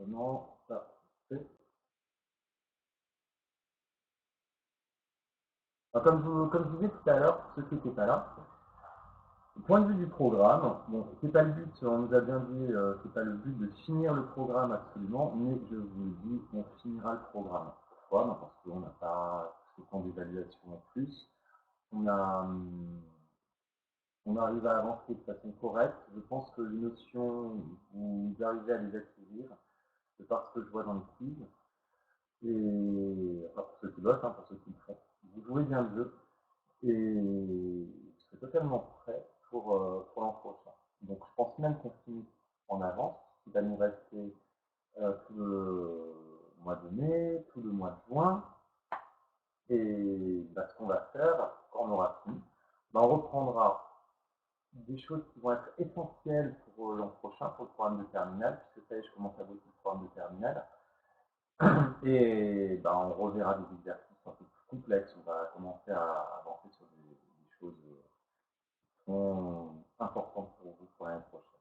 comment ça se fait. Comme je disais tout à l'heure, pour ceux qui n'étaient pas là, du point de vue du programme, bon, c'est pas le but, on nous a bien dit, c'est pas le but de finir le programme absolument, mais je vous le dis, on finira le programme. Pourquoi? Parce qu'on n'a pas ce temps d'évaluation en plus. On arrive à avancer de façon correcte. Je pense que les notions, vous arrivez à les acquérir, de par ce que je vois dans le quiz. Et enfin, pour ceux qui bossent, pour ceux qui le font. Vous jouez bien le jeu et je serai totalement prêt pour l'an prochain. Donc je pense même qu'on finit en avance. Il va nous rester tout le mois de mai, tout le mois de juin. Et ce qu'on va faire, quand on aura fini, on reprendra des choses qui vont être essentielles pour l'an prochain, pour le programme de terminale, puisque ça y est, je commence à bosser le programme de terminale. Et on reverra des exercices un peu plus complexes. On va commencer à avancer sur des choses qui sont importantes pour vous pour l'année prochaine.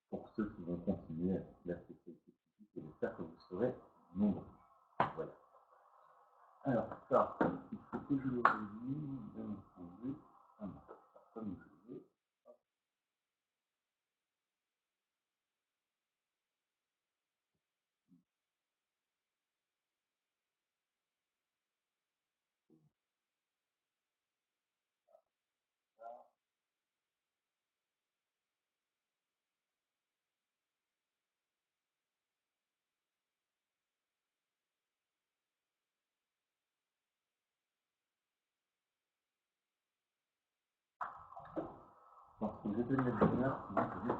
Pour ceux qui vont continuer la spécialité physique, et j'espère que vous serez nombreux. Voilà. Alors ça, il faut que je le résume, bien entendu. Comme je veux. Parce que j'étais le mettre bonheur, donc je vais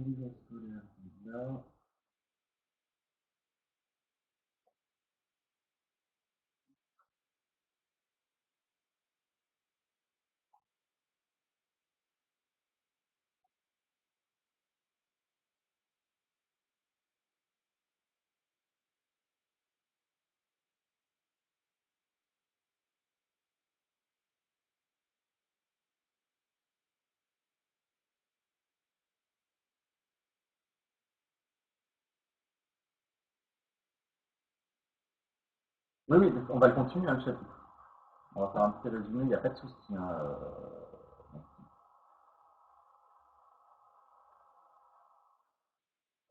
livre scolaire, là. Oui, oui, on va le continuer, le chapitre. On va faire un petit résumé, il n'y a pas de souci.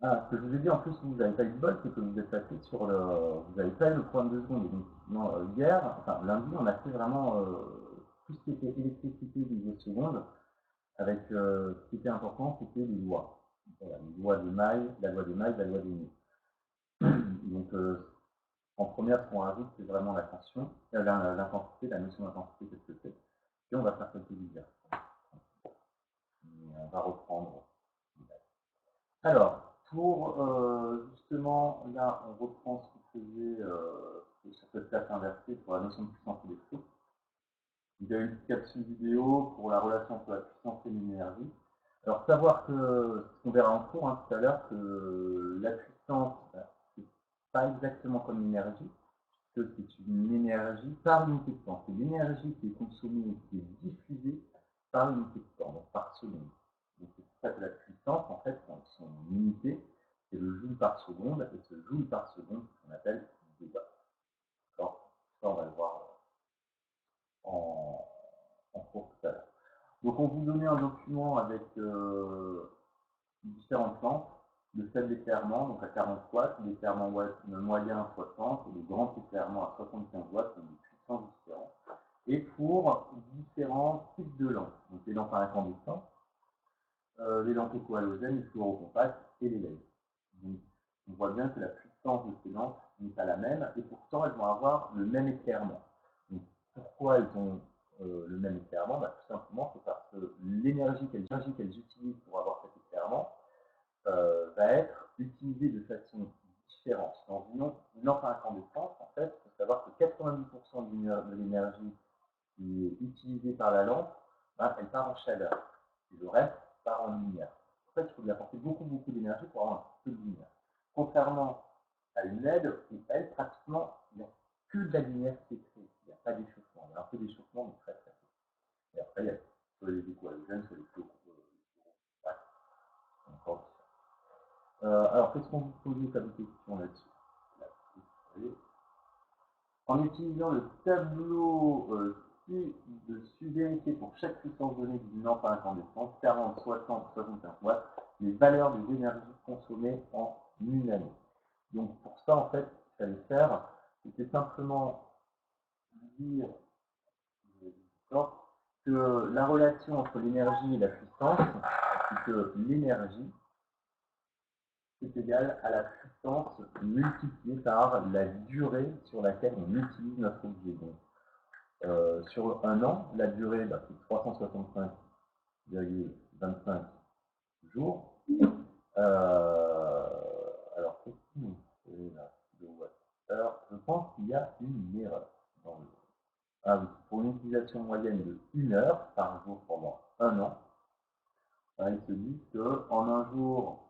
Ce que je vous ai dit, en plus, vous n'avez pas eu de bol, c'est que vous êtes passé sur le. Vous n'avez pas eu le programme de seconde. Donc, non, hier, enfin lundi, on a fait vraiment tout ce qui était électricité niveau seconde, avec ce qui était important, c'était les lois. Voilà, les lois des mailles, la loi des mailles, la loi des nœuds. Donc, en première, ce qu'on rajoute, c'est vraiment la tension, l'intensité, la notion d'intensité, qu'est-ce que c'est. Et on va faire quelques exercices. On va reprendre. Alors, pour justement, là, on reprend ce qu'on faisait sur cette classe inversée pour la notion de puissance électrique. Il y a une petite capsule vidéo pour la relation entre la puissance et l'énergie. Alors, savoir que, ce qu'on verra en cours tout à l'heure, que la puissance, c'est pas exactement comme l'énergie, que c'est une énergie par unité de temps. C'est l'énergie qui est consommée et qui est diffusée par unité de temps, donc par seconde. Donc c'est pour ça que la puissance, en fait, son unité, c'est le joule par seconde, et ce joule par seconde, c'est ce qu'on appelle des watts. D'accord. Ça, on va le voir en cours tout à l'heure. Donc on vous donnait un document avec différentes lampes, le faible éclairement, donc à 40 watts, l'éclairement moyen à 60, et le grand éclairement à 75 watts, donc des puissances différentes. Et pour différents types de lampes, donc les lampes à incandescence, les lampes éco-halogènes, les fluorocompacts et les LED. Donc, on voit bien que la puissance de ces lampes n'est pas la même, et pourtant elles vont avoir le même éclairement. Donc, pourquoi elles ont le même éclairement? Tout simplement, c'est parce que l'énergie qu'elles utilisent pour avoir cet éclairement va être utilisée de façon différente. Dans une lampe à incandescence, en fait, il faut savoir que 90% de l'énergie qui est utilisée par la lampe, elle part en chaleur. Et le reste part en lumière. En fait, il faut lui apporter beaucoup d'énergie pour avoir un peu de lumière. Contrairement contrairement à une LED, où elle, pratiquement, il n'y a que de la lumière qui est créée. Il n'y a pas d'échauffement. Il y a un peu d'échauffement, mais très très peu. Et après, il y a sur les éco-halogènes, sur les fluo. Alors, qu'est-ce qu'on vous pose comme question là-dessus? En utilisant le tableau de suvérité pour chaque puissance donnée d'une lampe à incandescence, 40, 60, 75 watts, les valeurs des énergies consommées en une année. Donc pour ça, en fait, ce qu'il fallait faire, c'était simplement dire que la relation entre l'énergie et la puissance, c'est que l'énergie est égale à la puissance multipliée par la durée sur laquelle on utilise notre objet. Donc, sur un an, la durée, c'est 365,25 jours. Alors, qu'est-ce qu'il fait là, kilowattheure? Je pense qu'il y a une erreur dans le... Ah oui, pour une utilisation moyenne de 1 heure par jour pendant un an, il se dit qu'en un jour,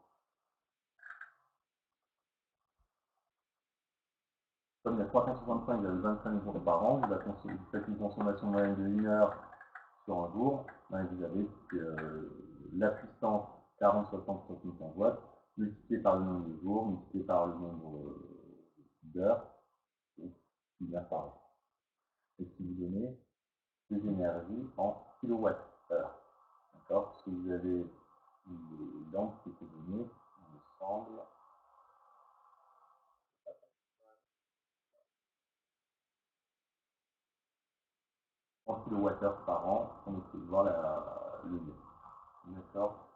comme il y a 365,25 jours par an, vous faites une consommation moyenne de 1 heure sur un jour, vous avez la puissance 40, 60, 75 watts, multiplié par le nombre de jours, multiplié par le nombre d'heures, et 1 heure par jour. Et ce qui vous donne des énergies en kilowattheure. D'accord? Parce que vous avez une lampe qui était donnée, il me semble, en kilowattheures par an, on essaie de voir le lien. D'accord?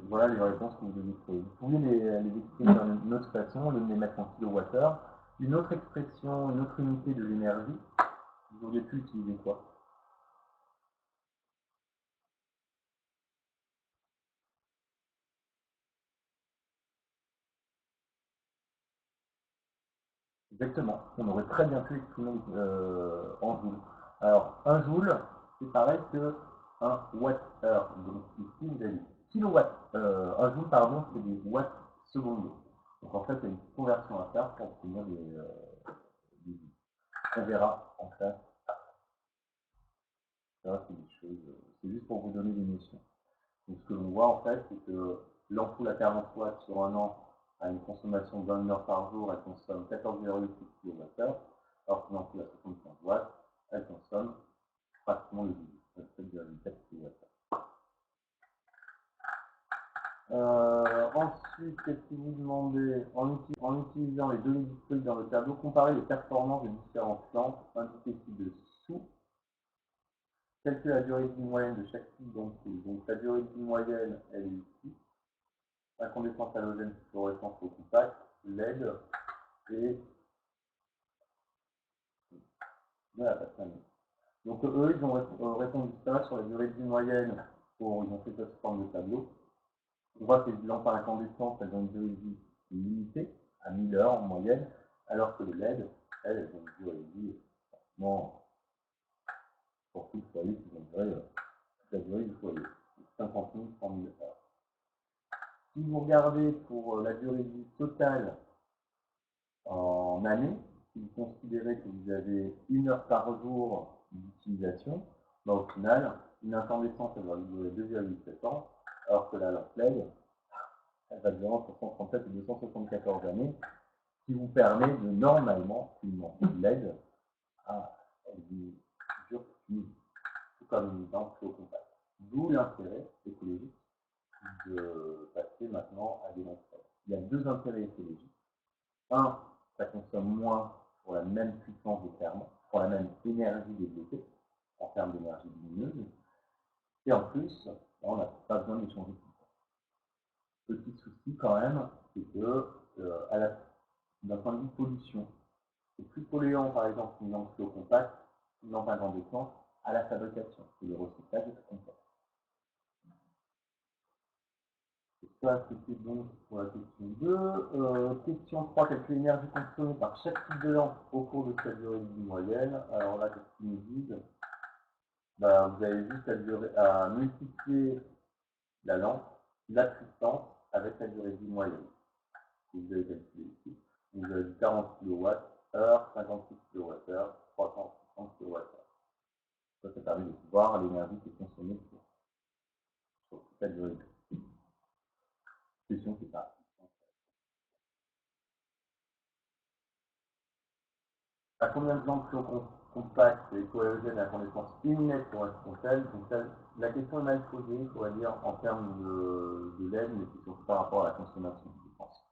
Voilà les réponses que vous devez trouver. Vous pouvez les exprimer d'une autre façon, les mettre en kilowattheure. Une autre expression, une autre unité de l'énergie, vous auriez pu utiliser quoi? Exactement. On aurait très bien pu exprimer en joule. Alors, un joule, c'est pareil que un watt-heure. Donc ici, vous avez kilowatt. Un joule, pardon, c'est des watts secondes. Donc en fait, il y a une conversion à faire pour obtenir des on verra en fait. Ça, c'est des choses. C'est juste pour vous donner des notions. Donc ce que l'on voit en fait, c'est que l'ampoule à 40 watts sur un an a une consommation de 20 heures par jour, elle consomme 14,6 kWh, alors qu'une ampoule à 75 watts, elle consomme pratiquement le double, 27,4 kWh. Ensuite, qu'est-ce que vous demandez? En utilisant les données disponibles dans le tableau, comparer les performances des différentes lampes indiquées ci-dessous. Telle que la durée de vie moyenne de chaque type d'ampoule. Donc la durée de vie moyenne, elle est ici. Incandescence halogène fluorescence au compact, LED et voilà, donc eux, ils ont répondu ça sur la durée de vie moyenne. Ils ont fait ça sous forme de tableau. On voit que les lampes à incandescence, elles ont une durée de vie limitée, à 1000 heures en moyenne, alors que les LED, elles ont une durée de vie, pour tout le foyer, ils ont toute la durée du foyer, 50 000, 100 000 heures. Si vous regardez pour la durée de vie totale en année, si vous considérez que vous avez 1 heure par jour d'utilisation, au final, une incandescence, elle va durer 2,7 ans, alors que la lampe LED, elle va durer entre 137 et 274 années, qui vous permet de normalement, une lampe LED, dure plus, tout comme une lampe au contact. D'où l'intérêt écologique de passer maintenant à des lampes LED. Il y a deux intérêts écologiques. Un, ça consomme moins pour la même puissance d'éclairement, pour la même énergie développée en termes d'énergie lumineuse. Et en plus, on n'a pas besoin d'échanger de puissance. Petit souci quand même, c'est que d'un point de vue pollution, c'est plus polluant par exemple une lampe au compact, une lampe incandescente à la fabrication. Et le recyclage est très complexe. Ça, c'était donc pour la question 2. Question 3, quelle est l'énergie consommée par chaque type de lampe au cours de sa durée de vie moyenne? Alors là, qu'est-ce qu'ils nous disent? bah, vous avez juste à multiplier la lampe, la puissance avec la durée de vie moyenne. Et vous avez calculé ici. Vous avez 40 kWh, 56 kWh, 360 kWh. Ça permet de voir l'énergie qui est consommée sur toute la durée de vie. Question, c'est ça. À combien de gens compacts et cohérogènes à connaissance imminente correspond-elle? Donc la question est mal posée, on va dire, en termes de LED, mais c'est surtout par rapport à la consommation de puissance.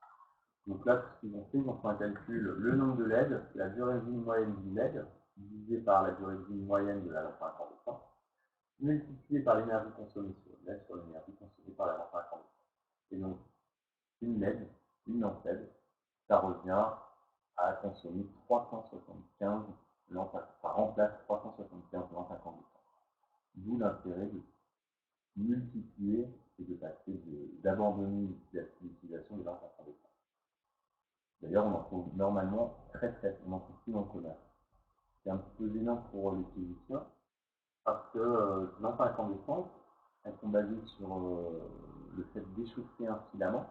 Donc là, ce qu'ils ont fait, ils ont fait un calcul, le nombre de LED, la durée de vie moyenne du LED, divisé par la durée de vie moyenne de la lampe incandescente, multiplié par l'énergie consommée sur le LED, sur l'énergie consommée par la lampe incandescente. Et donc, une LED, une lampe LED, ça revient à consommer 375 lampes, ça remplace 375 lampes incandescentes. D'où l'intérêt de multiplier et de passer d'abandonner l'utilisation des lampes incandescentes. D'ailleurs, on en trouve normalement très, on en trouve plus dans le commerce. C'est un petit peu gênant pour les physiciens parce que les lampes incandescentes, elles sont basées sur le fait d'échauffer un filament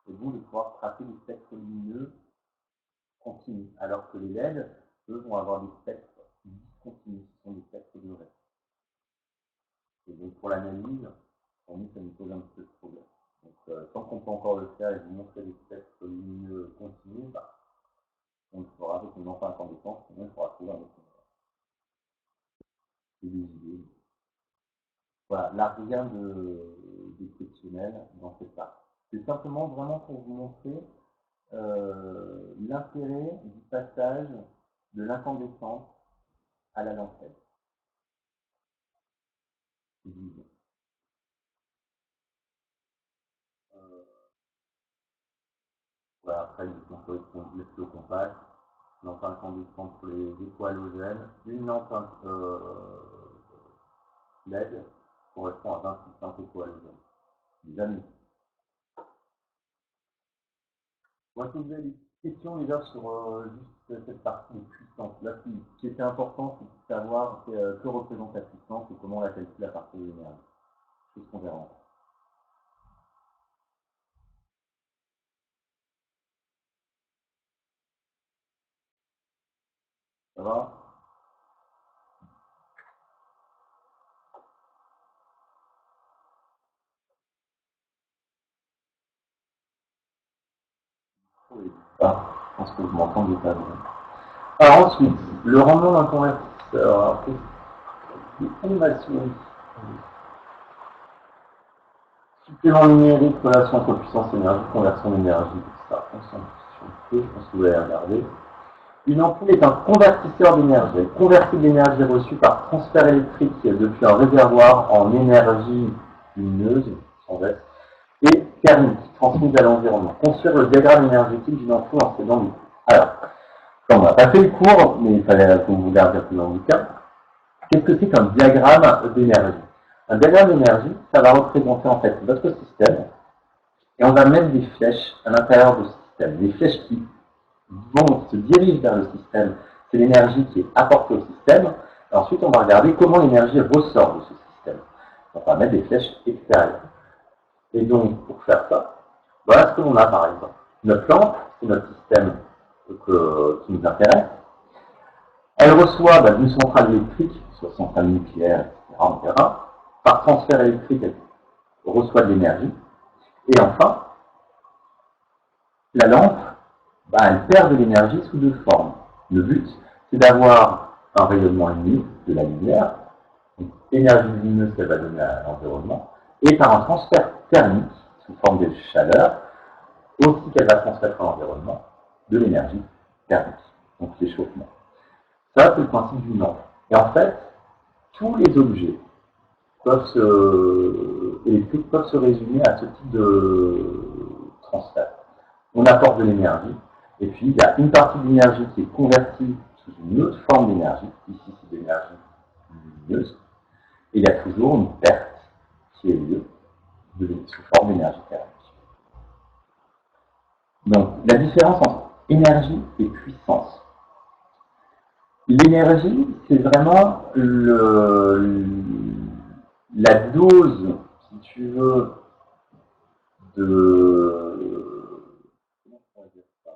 et vous de pouvoir tracer des spectres lumineux continus, alors que les LED, eux, vont avoir des spectres discontinus, ce sont des spectres de raies. Et donc pour l'analyse, pour nous, ça nous pose un petit peu de problème. Donc tant qu'on peut encore le faire et vous montrer des spectres lumineux continus, bah, on le fera avec une lampe incandescente, sinon il faudra trouver un autre. C'est des idées. Voilà, là, rien d'exceptionnel dans cette partie. C'est simplement vraiment pour vous montrer l'intérêt du passage de l'incandescence à la lampette. Voilà, après, on peut laisser au compact, lampe incandescente pour les étoiles halogènes, une lampe LED correspond à 26 étoiles halogènes. Les amis. Moi, je vous ai des questions déjà sur juste cette partie de puissance. Là, ce qui était important, c'est de savoir que représente la puissance et comment on la calcule à partir de l'énergie. C'est ce qu'on verra. Ça va? Oui. Ah, je pense que vous m'entendez pas bien. Alors ensuite, le rendement d'un convertisseur. Innovation. Supplément numérique, relation entre puissance et énergie, conversion d'énergie, etc. Je pense que vous l'avez regardé. Une ampoule est un convertisseur d'énergie. Elle convertit l'énergie reçue par transfert électrique depuis un réservoir en énergie lumineuse, sans S, et thermique, transmise à l'environnement. Construire le diagramme énergétique d'une ampoule en faisant du coup. Alors, on n'a pas fait le cours, mais il fallait qu'on vous garde un peu dans le cas. Qu'est-ce que c'est qu'un diagramme d'énergie? Un diagramme d'énergie, ça va représenter en fait votre système, et on va mettre des flèches à l'intérieur de ce système. Des flèches qui se dirigent vers le système, c'est l'énergie qui est apportée au système. Et ensuite, on va regarder comment l'énergie ressort de ce système. On va mettre des flèches extérieures. Et donc, pour faire ça, voilà ce que l'on a par exemple. Notre lampe, c'est notre système qui nous intéresse. Elle reçoit d'une centrale électrique, soit centrale nucléaire, etc., on verra. Par transfert électrique, elle reçoit de l'énergie. Et enfin, la lampe, elle perd de l'énergie sous deux formes. Le but, c'est d'avoir un rayonnement uni de la lumière, donc énergie lumineuse qu'elle va donner à l'environnement, et par un transfert thermique, sous forme de chaleur, aussi qu'elle va transmettre à l'environnement, de l'énergie thermique, donc l'échauffement. Ça, c'est le principe d'une lampe. Et en fait, tous les objets électriques peuvent se résumer à ce type de transfert. On apporte de l'énergie, et puis il y a une partie de l'énergie qui est convertie sous une autre forme d'énergie, ici c'est de l'énergie lumineuse, et il y a toujours une perte qui est lieu sous forme d'énergie thermique. Donc la différence entre énergie et puissance. L'énergie, c'est vraiment la dose, si tu veux, de... Comment on pourrait dire ça?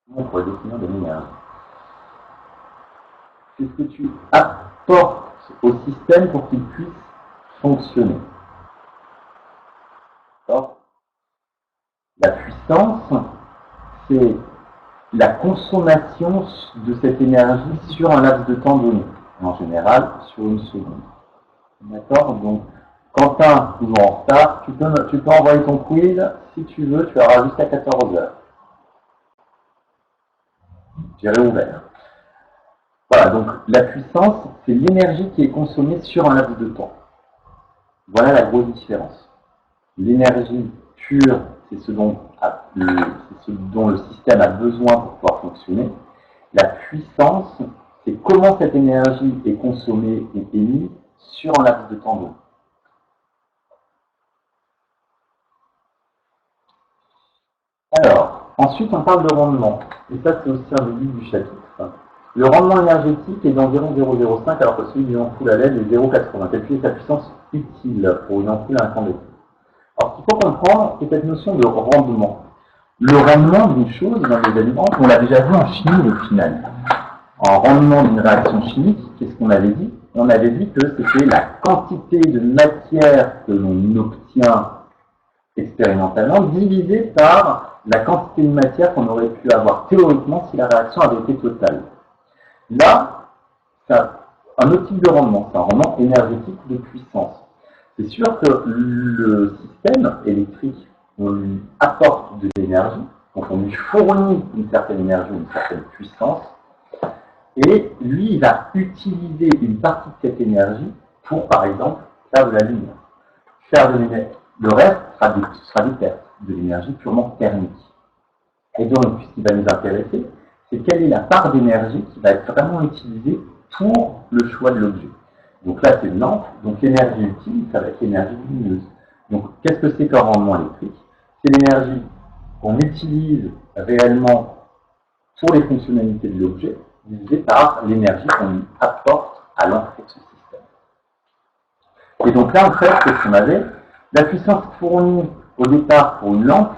Comment on pourrait définir de l'énergie? C'est ce que tu apportes au système pour qu'il puisse fonctionner. D'accord? La puissance, c'est la consommation de cette énergie sur un laps de temps donné, en général sur une seconde. D'accord? Donc, Quentin, toujours en retard, tu peux envoyer ton quiz, si tu veux, tu auras jusqu'à 14 heures. J'ai réouvert. Voilà, donc la puissance, c'est l'énergie qui est consommée sur un laps de temps. Voilà la grosse différence. L'énergie pure, c'est ce dont le système a besoin pour pouvoir fonctionner. La puissance, c'est comment cette énergie est consommée et émise sur un laps de temps donné. Alors, ensuite on parle de rendement. Et ça c'est aussi un début du chapitre. Le rendement énergétique est d'environ 0,05 alors que celui d'une ampoule à LED est 0,80. Quelle est sa puissance utile pour une ampoule incandescente? Alors, ce qu'il faut comprendre, c'est cette notion de rendement. Le rendement d'une chose dans les aliments, on l'a déjà vu en chimie au final. En rendement d'une réaction chimique, qu'est-ce qu'on avait dit? On avait dit que c'était la quantité de matière que l'on obtient expérimentalement divisée par la quantité de matière qu'on aurait pu avoir théoriquement si la réaction avait été totale. Là, c'est un autre type de rendement, c'est un rendement énergétique de puissance. C'est sûr que le système électrique, on lui apporte de l'énergie, donc on lui fournit une certaine énergie, une certaine puissance, et lui, il va utiliser une partie de cette énergie pour, par exemple, faire de la lumière. Faire de l'énergie. Le reste sera des pertes, de l'énergie purement thermique. Et donc, ce qui va nous intéresser, c'est quelle est la part d'énergie qui va être vraiment utilisée pour le choix de l'objet. Donc là, c'est une lampe, donc l'énergie utile, ça va être l'énergie lumineuse. Donc, qu'est-ce que c'est qu'un rendement électrique? C'est l'énergie qu'on utilise réellement pour les fonctionnalités de l'objet, divisée par l'énergie qu'on lui apporte à l'entrée de ce système. Et donc là, en fait, qu'est-ce qu'on avait? La puissance fournie au départ pour une lampe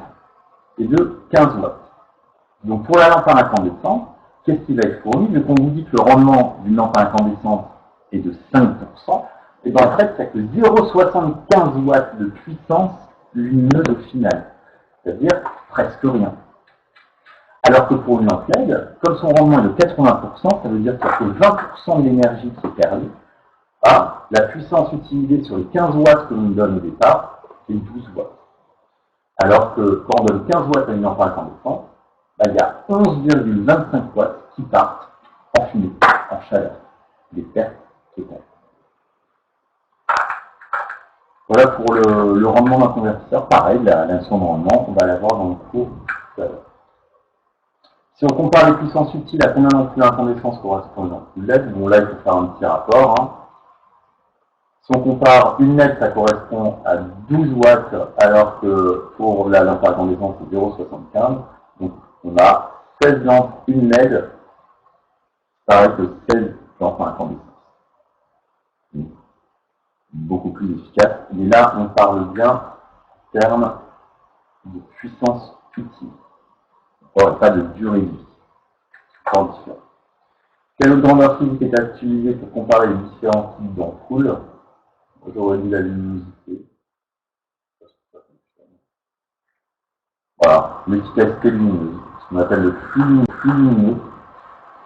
est de 15 watts. Donc pour la lampe à incandescente, qu'est-ce qui va être fourni? Vu qu'on vous dit que le rendement d'une lampe à incandescente est de 5%, et bien en fait, c'est que 0,75 watts de puissance lumineuse au final. C'est-à-dire presque rien. Alors que pour une lampe LED, comme son rendement est de 80%, ça veut dire qu'il y a que 20% de l'énergie qui est perdue. La puissance utilisée sur les 15 watts que l'on donne au départ, c'est 12 watts. Alors que quand on donne 15 watts à une lampe à incandescente, il y a 11,25 watts qui partent en fumée, en chaleur. Des pertes totales. Voilà pour le rendement d'un convertisseur. Pareil, la notion de rendement, on va la voir dans le cours tout à l'heure. Si on compare les puissances utiles à combien d'ampoules à incandescence correspond une ampoule LED, bon là il faut faire un petit rapport. Si on compare une LED, ça correspond à 12 watts, alors que pour la lampe à incandescence, c'est 0,75. Donc on a 16 lampes, une LED, pareil que 16 lampes à incandescence. Beaucoup plus efficace. Mais là, on parle bien en termes de puissance utile. On ne parle pas de durée de vie. C'est différent. Quelle autre grandeur physique est utilisée pour comparer les différents types d'ampoules? J'aurais dit la luminosité. Voilà, l'efficacité lumineuse, ce qu'on appelle le flux lumineux.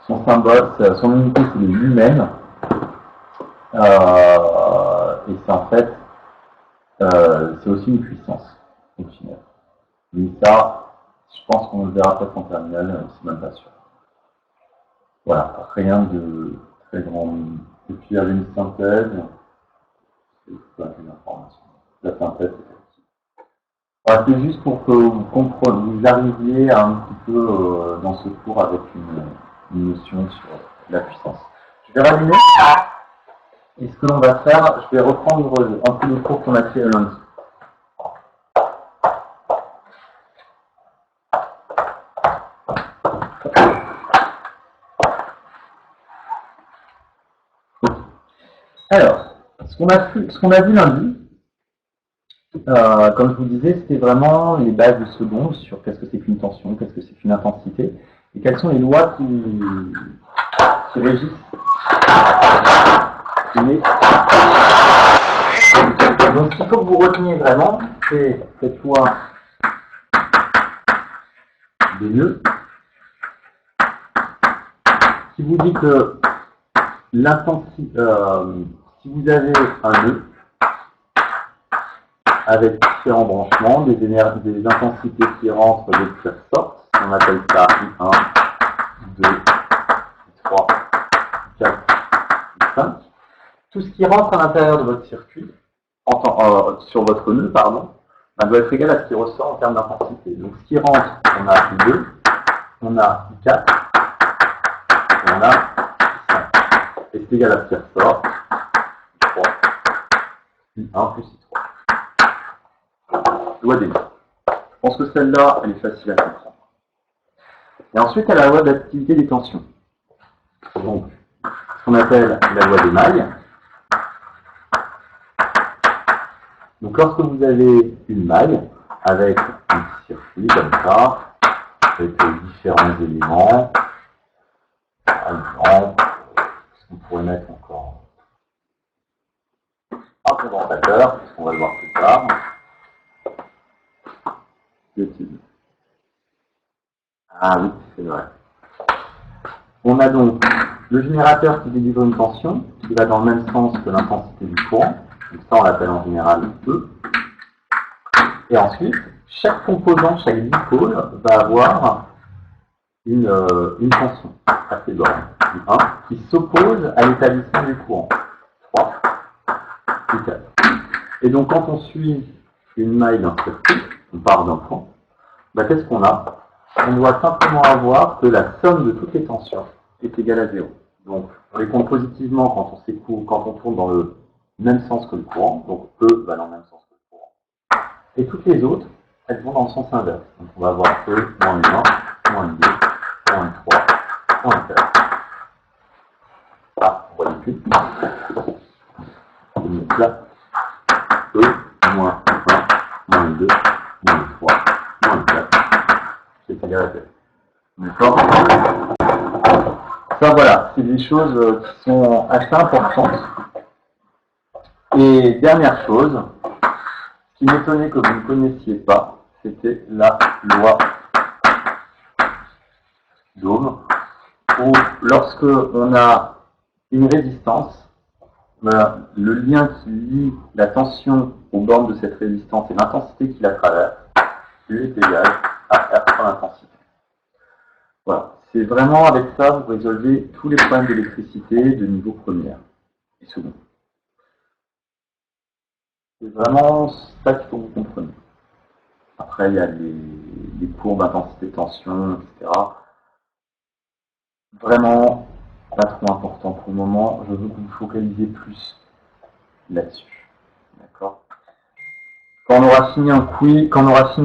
Son symbole, son unité, c'est les lumens. Et c'est en fait, c'est aussi une puissance, au final. Mais ça, je pense qu'on le verra peut-être en terminale, c'est même pas sûr. Voilà, rien de très grand. Et puis il y avait une synthèse, c'est pas une information. La synthèse, c'est facile. Voilà, c'est juste pour que vous arriviez à un petit peu dans ce cours avec une notion sur la puissance. Je vais rallumer. Et ce que l'on va faire, je vais reprendre un peu les cours qu'on a fait lundi. Alors, ce qu'on a vu lundi, comme je vous disais, c'était vraiment les bases de seconde sur qu'est-ce que c'est qu'une tension, qu'est-ce que c'est qu'une intensité, et quelles sont les lois qui régissent une. Donc, ce qu'il faut que vous reteniez vraiment, c'est cette loi des nœuds, qui vous dit que l'intensité, si vous avez un nœud avec différents branchements, des intensités qui rentrent et qui ressortent, on appelle ça I1, I2, I3, I4, I5. Tout ce qui rentre à l'intérieur de votre circuit, sur votre nœud, pardon, doit être égal à ce qui ressort en termes d'intensité. Donc ce qui rentre, on a I2, on a I4, et on a I5. Et c'est égal à ce qui ressort, I3, I1 plus I3. Loi des nœuds. Je pense que celle-là, elle est facile à comprendre. Et ensuite, il y a la loi de l'activité des tensions. Donc, ce qu'on appelle la loi des mailles. Donc, lorsque vous avez une maille avec un circuit comme ça, avec différents éléments, par exemple, ce qu'on pourrait mettre encore un condensateur, puisqu'on va le voir plus tard. Ah oui, c'est vrai. On a donc le générateur qui délivre une tension, qui va dans le même sens que l'intensité du courant. Donc ça, on l'appelle en général E. Et ensuite, chaque composant, chaque dipôle va avoir une tension assez borne, 1, qui s'oppose à l'établissement du courant. 3, et 4. Et donc, quand on suit une maille d'un circuit, on part d'un point, qu'est-ce qu'on a? On doit simplement avoir que la somme de toutes les tensions est égale à 0. Donc, on les compte positivement quand on tourne dans le même sens que le courant, donc E va dans le même sens que le courant. Et toutes les autres, elles vont dans le sens inverse. Donc, on va avoir E moins U1, moins U2, moins U3, moins U4. Ah, on voit plus. Donc là, E moins U1, moins U2, moins U3, moins U4. C'est égal à 0. D'accord? Ça, voilà, c'est des choses qui sont assez importantes. Et dernière chose, ce qui m'étonnait que vous ne connaissiez pas, c'était la loi d'Ohm, où lorsque on a une résistance, le lien qui lie la tension aux bornes de cette résistance et l'intensité qui la traverse, lui est égal à R fois l'intensité. Voilà. C'est vraiment avec ça que vous résolvez tous les problèmes d'électricité de niveau première et second. C'est vraiment ça qu'il faut que vous compreniez. Après, il y a les courbes d'intensité, tension, etc. Vraiment, pas trop important pour le moment. Je veux que vous vous focalisiez plus là-dessus. D'accord? Quand on aura fini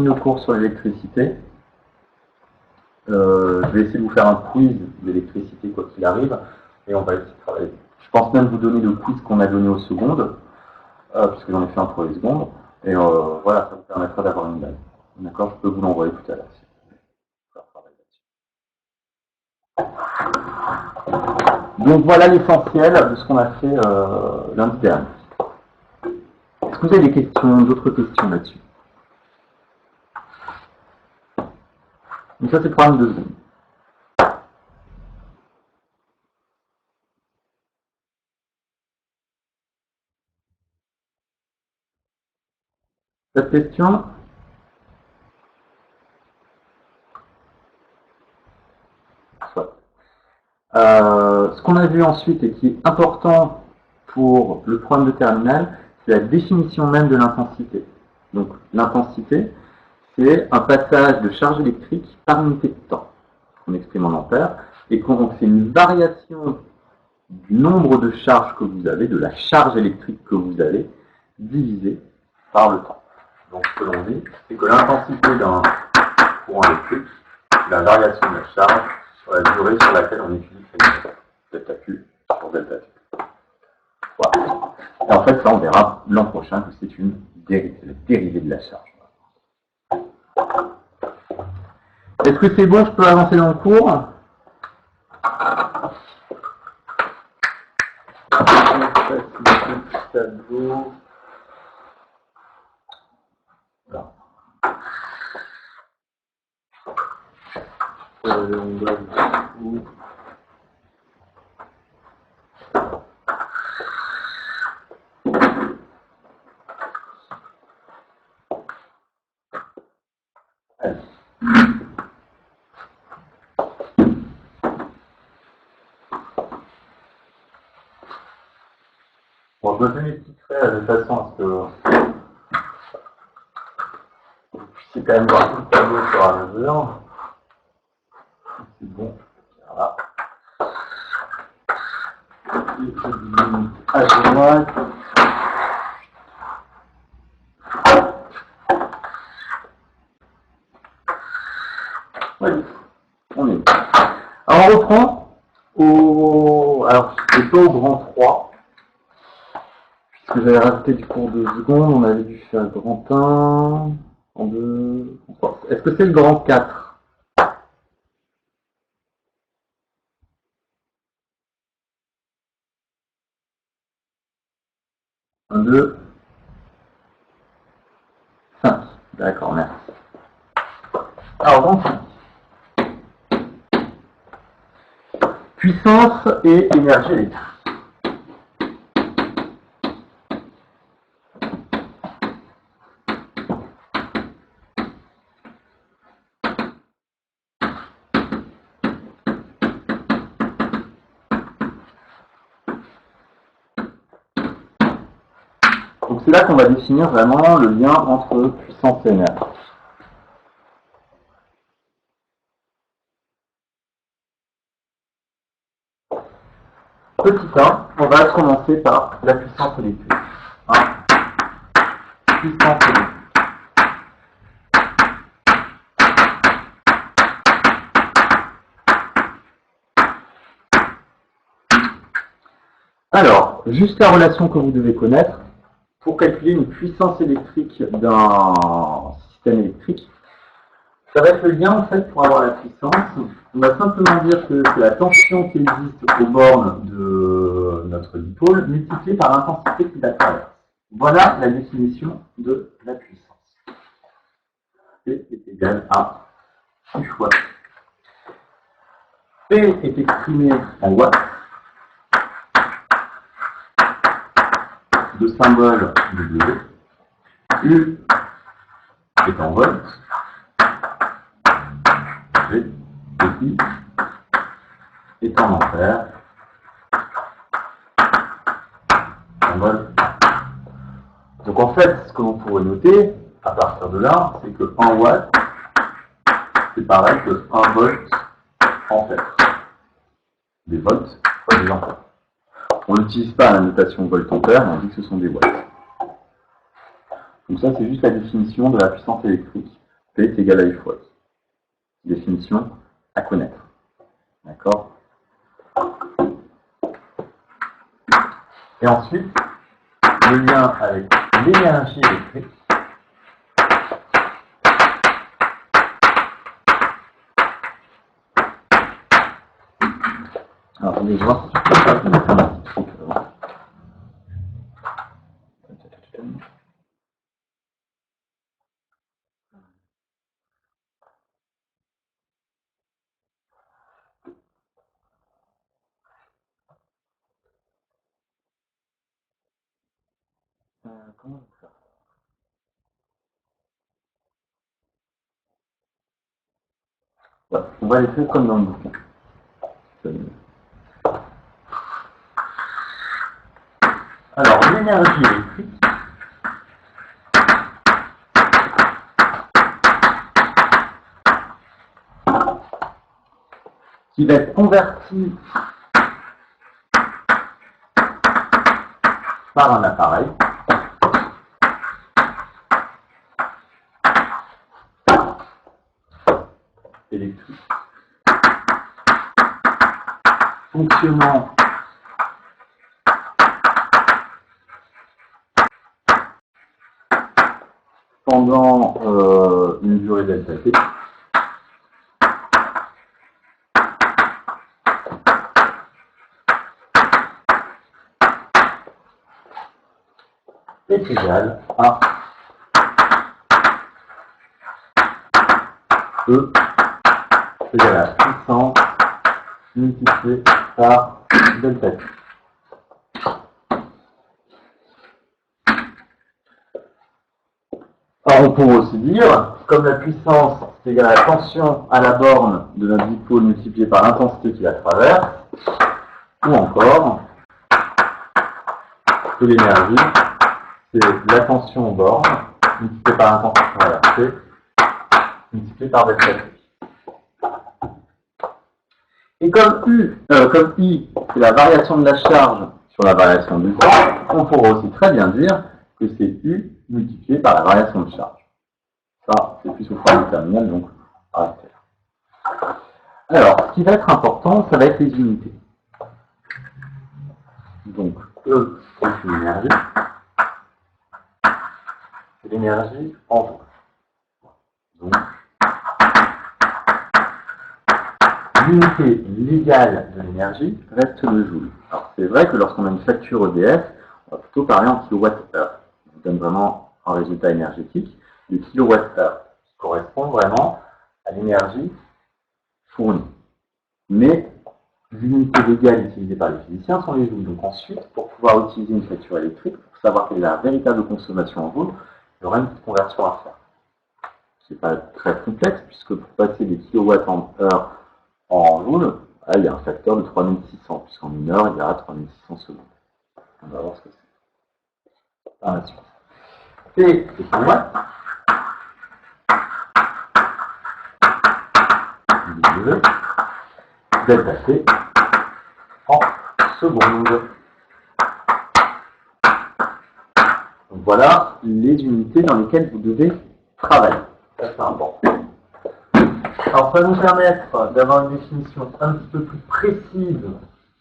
le cours sur l'électricité, je vais essayer de vous faire un quiz d'électricité quoi qu'il arrive, et on va essayer de travailler. Je pense même vous donner le quiz qu'on a donné aux secondes, puisque j'en ai fait un pour les secondes, et voilà, ça vous permettra d'avoir une base. D'accord? Je peux vous l'envoyer tout à l'heure. Donc voilà l'essentiel de ce qu'on a fait lundi dernier. Est-ce que vous avez d'autres questions là-dessus? Donc ça c'est le programme de secondes. Cette question? Soit. Ce qu'on a vu ensuite et qui est important pour le problème de terminale, c'est la définition même de l'intensité. Donc l'intensité, c'est un passage de charge électrique par unité de temps, qu'on exprime en ampères, et qu'on fait une variation du nombre de charges que vous avez, de la charge électrique que vous avez, divisé par le temps. Donc ce que l'on dit, c'est que l'intensité d'un courant électrique, c'est la variation de la charge sur la durée sur laquelle on utilise cette delta Q sur delta T. Voilà. Et en fait, ça, on verra l'an prochain que c'est une dérivée de la charge. Est-ce que c'est bon, je peux avancer dans le cours? Tableau. Voilà. On doit bon, je me fais mes petits traits de façon à ce que vous puissiez quand même voir tout le tableau sur la mesure. C'est bon. Voilà. À droite. Oui, on est. Alors on reprend au. Alors c'était pas au grand 3. Puisque j'avais rajouté du cours de seconde, on avait dû faire le grand 1, en 2, en 3. Est-ce que c'est le grand 4? 1, 2, 5. D'accord, merci. Alors, grand 5. Puissance et énergie électrique. Donc c'est là qu'on va définir vraiment le lien entre puissance et énergie. Petit 1, on va commencer par la puissance électrique. Puissance électrique. Alors, juste la relation que vous devez connaître, pour calculer une puissance électrique d'un système électrique, ça va être le lien en fait pour avoir la puissance. On va simplement dire que c'est la tension qui existe aux bornes de notre dipôle multipliée par l'intensité qui la traverse. Voilà la définition de la puissance. P est égal à Q fois P. P est exprimé en watts, de symbole W. U est en volts. G et I est en ampères. Symbole. Donc en fait, ce que vous pourrez noter à partir de là, c'est que 1 watt, c'est pareil que 1 volt ampère. Des volts fois des ampères. On n'utilise pas la notation volt-ampère, mais on dit que ce sont des watts. Donc ça, c'est juste la définition de la puissance électrique. P est égal à F watts. Définition à connaître. D'accord? Et ensuite, le lien avec l'énergie électrique. Alors, attendez, je vais voir si je peux faire un petit truc. Comment on fait ça? Ouais, on va l'écrire comme dans le bouquin. Alors, l'énergie électrique, qui va être convertie par un appareil électrique fonctionnant pendant une durée delta t. Est égal à E égal à la puissance multipliée par delta t. Alors on pourrait aussi dire, comme la puissance est égale à la tension à la borne de notre dipôle multipliée par l'intensité qui la traverse, ou encore que l'énergie, c'est la tension aux bornes multipliée par l'intensité traversée multipliée par delta t. Et comme I, c'est la variation de la charge sur la variation du temps, on pourrait aussi très bien dire que c'est U multiplié par la variation de charge. Ça, c'est plus sous forme terminale, donc arrêtez. Alors, ce qui va être important, ça va être les unités. Donc, E, c'est une énergie. C'est l'énergie en joule. Donc, l'unité légale de l'énergie reste le joule. Alors, c'est vrai que lorsqu'on a une facture EDF, on va plutôt parler en kilowattheure. On donne vraiment un résultat énergétique. Le kilowattheure correspond vraiment à l'énergie fournie. Mais l'unité légale utilisée par les physiciens sont les joules. Donc ensuite, pour pouvoir utiliser une facture électrique, pour savoir quelle est la véritable consommation en joules, il y aura une petite conversion à faire. Ce n'est pas très complexe, puisque pour passer des kilowatts en heure en joules, il y a un facteur de 3600, puisqu'en une heure, il y a 3600 secondes. On va voir ce que c'est. Par la suite. P est en watts. Divisé. Delta T en secondes. Donc voilà les unités dans lesquelles vous devez travailler. Ça, c'est important. Alors, ça va nous permettre d'avoir une définition un petit peu plus précise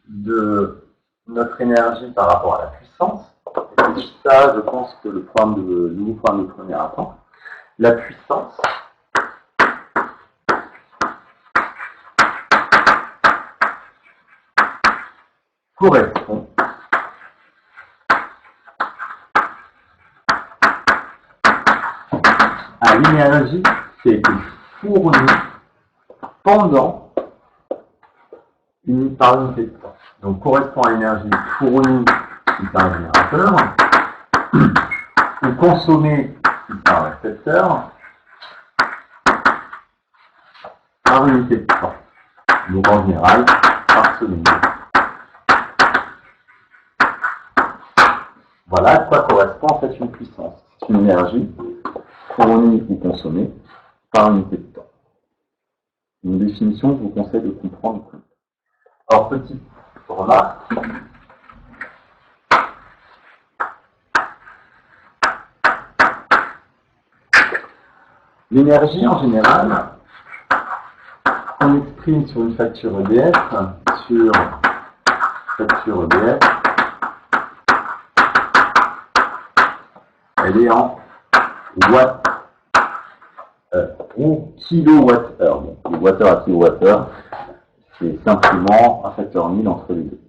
de notre énergie par rapport à la puissance. Et ça, je pense que le nouveau programme de première attend. La puissance correspond à l'énergie qui a été fournie pendant par unité de temps. Donc correspond à l'énergie fournie par un générateur ou consommée par un récepteur par unité de temps. Donc en général par seconde. Voilà à quoi correspond en fait une puissance. C'est une énergie fournie ou consommée par unité de temps. Une définition que je vous conseille de comprendre. Alors, petite remarque. L'énergie, en général, on exprime sur une facture EDF, elle est en watts ou kilowattheure. Donc, le wattheure à kilowattheure, c'est simplement un facteur 1000 entre les deux.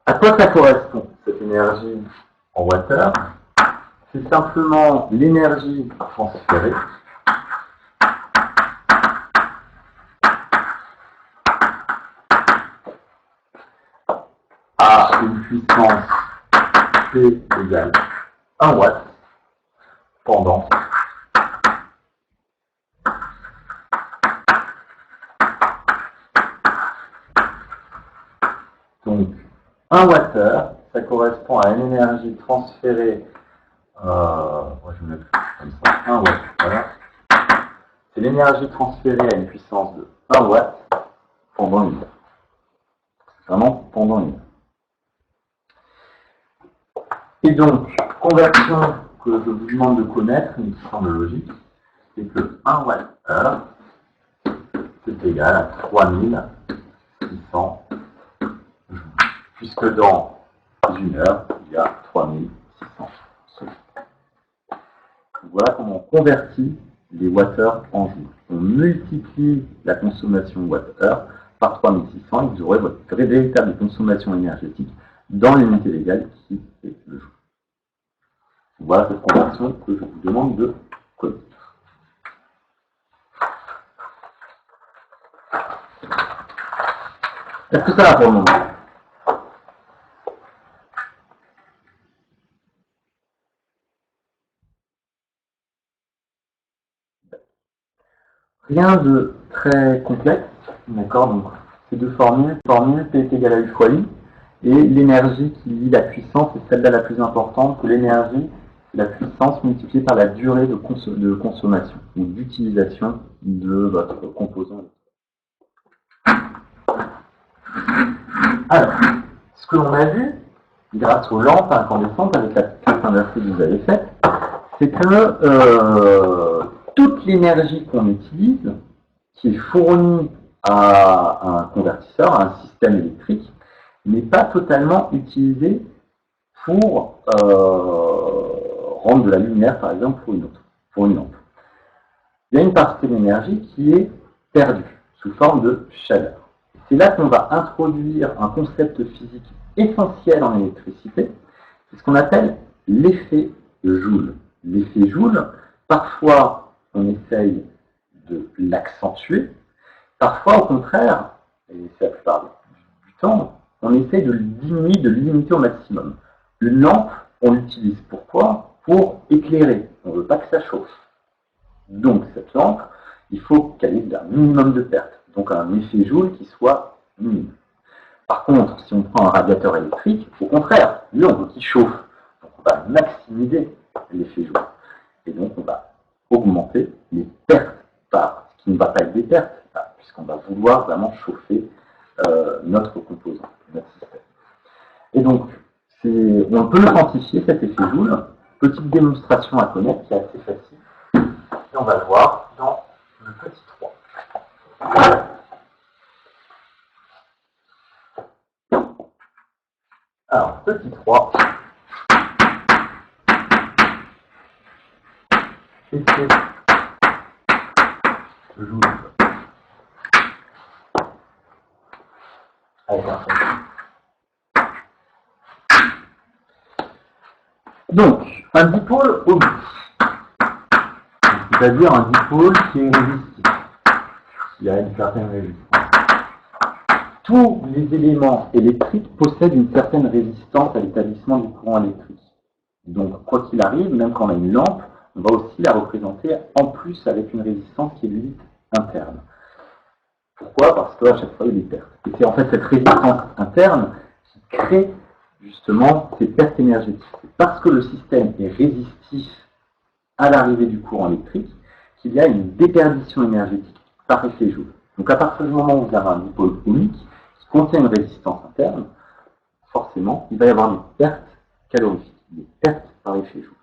À quoi ça correspond, cette énergie en wattheure? C'est simplement l'énergie transférée à une puissance P égale 1 watt pendant donc 1 wattheure, ça correspond à une énergie transférée, je vais mettre comme ça, 1 watt, voilà. C'est l'énergie transférée à une puissance de 1 watt pendant une heure. Vraiment pendant une heure. Et donc, conversion que je vous demande de connaître, mais qui semble logique, c'est que 1 Wh, c'est égal à 3600 joules. Puisque dans une heure, il y a 3600 secondes. voilà comment on convertit les wattheures en joules. On multiplie la consommation wattheure par 3600 et vous aurez votre véritable consommation énergétique dans l'unité légale qui est le joule. Voilà cette conversion que je vous demande de connaître. Est-ce que ça va pour le moment? Rien de très complexe, d'accord? Donc, ces deux formules, P est égal à U fois I, et l'énergie qui lie la puissance est celle-là la plus importante, que l'énergie, c'est la puissance multipliée par la durée de consommation, ou d'utilisation de votre composant. Alors, ce que l'on a vu, grâce aux lampes incandescentes avec la pièce inversée que vous avez faite, c'est que toute l'énergie qu'on utilise, qui est fournie à un convertisseur, à un système électrique, n'est pas totalement utilisée pour rendre de la lumière, par exemple, pour une lampe. Il y a une partie de l'énergie qui est perdue sous forme de chaleur. C'est là qu'on va introduire un concept physique essentiel en électricité, c'est ce qu'on appelle l'effet Joule. L'effet Joule, parfois on essaye de l'accentuer, parfois au contraire, et c'est la plupart du temps, on essaye de le diminuer, de le limiter au maximum. Une lampe, on l'utilise pourquoi? Pour éclairer. On ne veut pas que ça chauffe. Donc cette lampe, il faut qu'elle ait un minimum de perte. Donc un effet Joule qui soit minime. Par contre, si on prend un radiateur électrique, au contraire, lui on veut qu'il chauffe. Donc on va maximiser l'effet Joule. Et donc on va augmenter les pertes par ce qui ne va pas être des pertes, puisqu'on va vouloir vraiment chauffer notre composant, notre système. Et donc, on peut le quantifier, cet effet Joule. Petite démonstration à connaître qui est assez facile. Et on va le voir dans le petit 3. Alors, petit 3. Effet Joule. Avec un son. Donc, un dipôle oblique, c'est-à-dire un dipôle qui est résistif, qui a une certaine résistance. Tous les éléments électriques possèdent une certaine résistance à l'établissement du courant électrique. Donc, quoi qu'il arrive, même quand on a une lampe, on va aussi la représenter en plus avec une résistance qui est lui interne. Pourquoi? Parce qu'à chaque fois, il y a des pertes. Et c'est en fait cette résistance interne qui crée justement ces pertes énergétiques. C'est parce que le système est résistif à l'arrivée du courant électrique qu'il y a une déperdition énergétique par effet Joule. Donc à partir du moment où vous avez un dipôle ohmique qui contient une résistance interne, forcément, il va y avoir des pertes calorifiques, des pertes par effet Joule.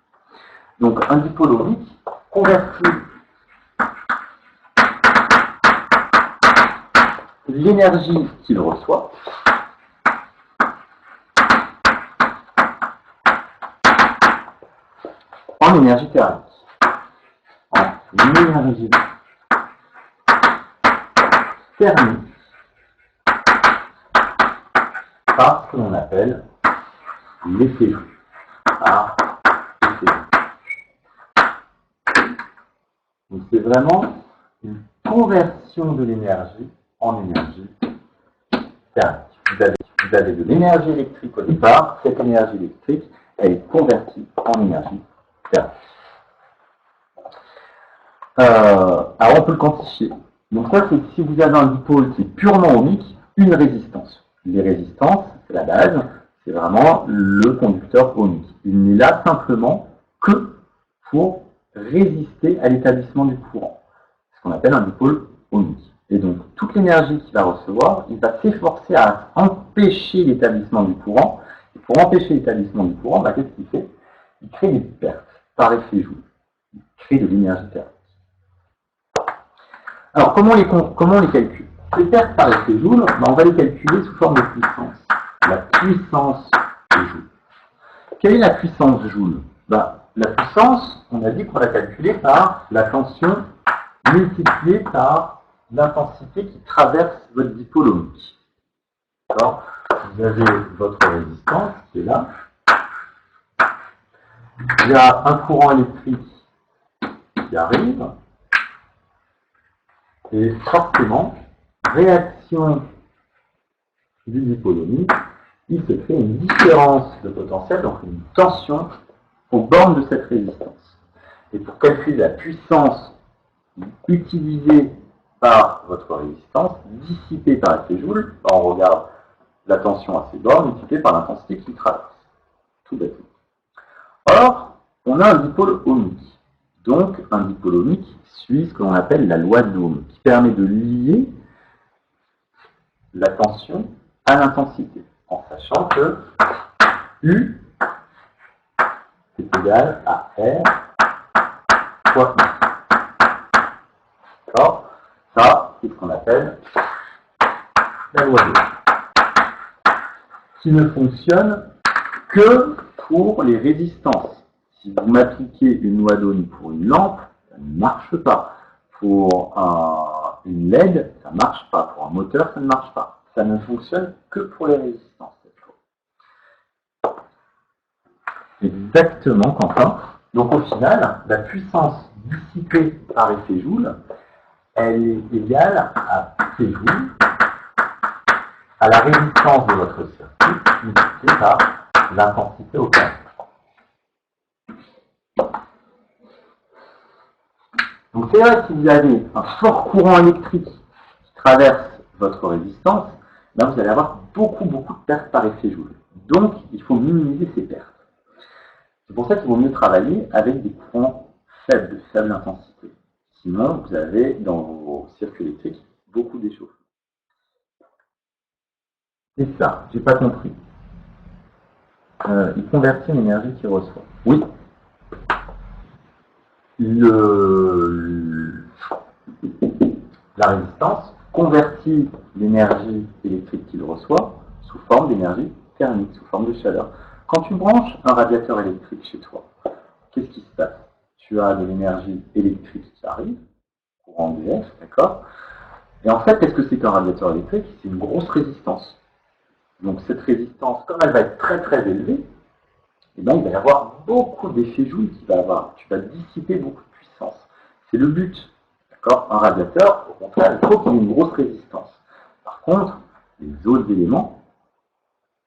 Donc un dipôle ohmique convertit l'énergie qu'il reçoit en énergie thermique. En énergie thermique par ce que l'on appelle l'effet Joule. Donc c'est vraiment une conversion de l'énergie en énergie thermique. Vous avez de l'énergie électrique au départ, cette énergie électrique, elle est convertie en énergie thermique. Alors on peut le quantifier. Donc ça, c'est si vous avez un dipôle qui est purement ohmique, une résistance. Les résistances, c'est la base, c'est vraiment le conducteur ohmique. Il n'est là simplement que pour résister à l'établissement du courant. C'est ce qu'on appelle un dipôle ohmique. Et donc, toute l'énergie qu'il va recevoir, il va s'efforcer à empêcher l'établissement du courant. Et pour empêcher l'établissement du courant, qu'est-ce qu'il fait? Il crée des pertes par effet Joule. Il crée de l'énergie thermique. Alors, comment on les calcule? Ces pertes par effet Joule, on va les calculer sous forme de puissance. La puissance de Joule. Quelle est la puissance Joule? La puissance, on a dit qu'on la calculée par la tension multipliée par l'intensité qui traverse votre dipôle ohmique. D'accord ? Vous avez votre résistance qui est là. Il y a un courant électrique qui arrive. Et forcément, réaction du dipôle ohmique, il se crée une différence de potentiel, donc une tension aux bornes de cette résistance. Et pour calculer la puissance utilisée par votre résistance, dissipée par effet Joule, on regarde la tension à ces bornes multipliée par l'intensité qui traverse. Tout bêtement. Or, on a un dipôle ohmique. Donc, un dipôle ohmique suit ce que l'on appelle la loi d'Ohm, qui permet de lier la tension à l'intensité, en sachant que U est égal à R fois I. D'accord ? Ça, c'est ce qu'on appelle la loi d'Ohm, qui ne fonctionne que pour les résistances. Si vous m'appliquez une loi d'Ohm pour une lampe, ça ne marche pas. Pour une LED, ça ne marche pas. Pour un moteur, ça ne marche pas. Ça ne fonctionne que pour les résistances, cette fois. Exactement, Quentin. Donc au final, la puissance dissipée par effet Joule, elle est égale à P Joule à la résistance de votre circuit multipliée par l'intensité au carré. Donc c'est vrai que si vous avez un fort courant électrique qui traverse votre résistance, là vous allez avoir beaucoup de pertes par effet Joule. Donc il faut minimiser ces pertes. C'est pour ça qu'il vaut mieux travailler avec des courants faibles, de faible intensité. Sinon, vous avez dans vos circuits électriques beaucoup d'échauffement. C'est ça, j'ai pas compris. Il convertit l'énergie qu'il reçoit. Oui. La résistance convertit l'énergie électrique qu'il reçoit sous forme d'énergie thermique, sous forme de chaleur. Quand tu branches un radiateur électrique chez toi, qu'est-ce qui se passe? Tu as de l'énergie électrique qui arrive, courant EF, d'accord? Et en fait, qu'est-ce que c'est qu'un radiateur électrique? C'est une grosse résistance. Donc cette résistance, comme elle va être très élevée, eh bien, il va y avoir beaucoup d'effets Joule qui va avoir. Tu vas dissiper beaucoup de puissance. C'est le but. D'accord? Un radiateur, au contraire, il faut qu'il y ait une grosse résistance. Par contre, les autres éléments,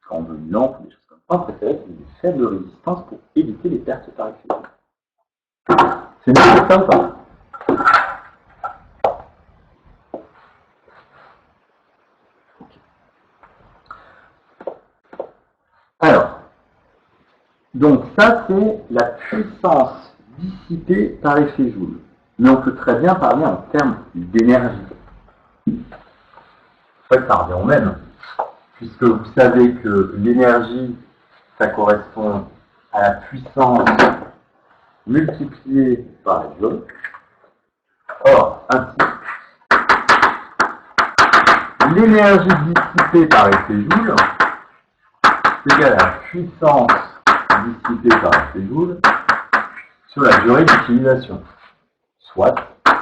quand on veut une lampe ou des choses comme ça, on préférait qu'il y ait une faible résistance pour éviter les pertes par effet Joule. C'est mieux que ça ou pas? Alors, donc ça c'est la puissance dissipée par effet Joule. Mais on peut très bien parler en termes d'énergie. En fait, ça revient au même, puisque vous savez que l'énergie, ça correspond à la puissance multipliée par la durée. Or, ainsi, l'énergie dissipée par effet Joule est égale à la puissance dissipée par effet Joule sur la durée d'utilisation. Soit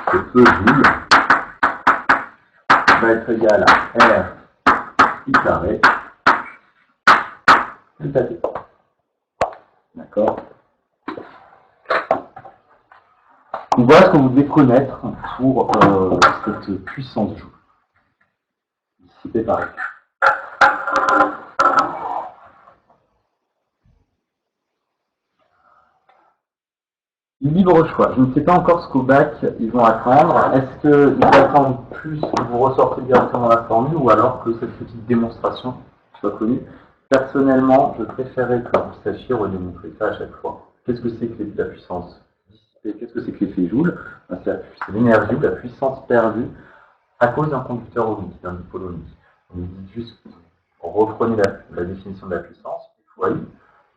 que E Joule va être égal à R I carré delta T. D'accord? Donc voilà ce que vous devez connaître pour cette puissance Joule dissipée par effet. Libre choix. Je ne sais pas encore ce qu'au bac ils vont attendre. Est-ce qu'ils attendent plus que vous ressortez directement la formule ou alors que cette petite démonstration soit connue? Personnellement, je préférais que vous sachiez redémontrer ça à chaque fois. Qu'est-ce que c'est que la puissance dissipée? Qu'est-ce que c'est que l'effet Joule? C'est l'énergie ou la puissance perdue à cause d'un conducteur ohmique, d'un dipôle ohmique. On dit juste, reprenez la définition de la puissance, fois I.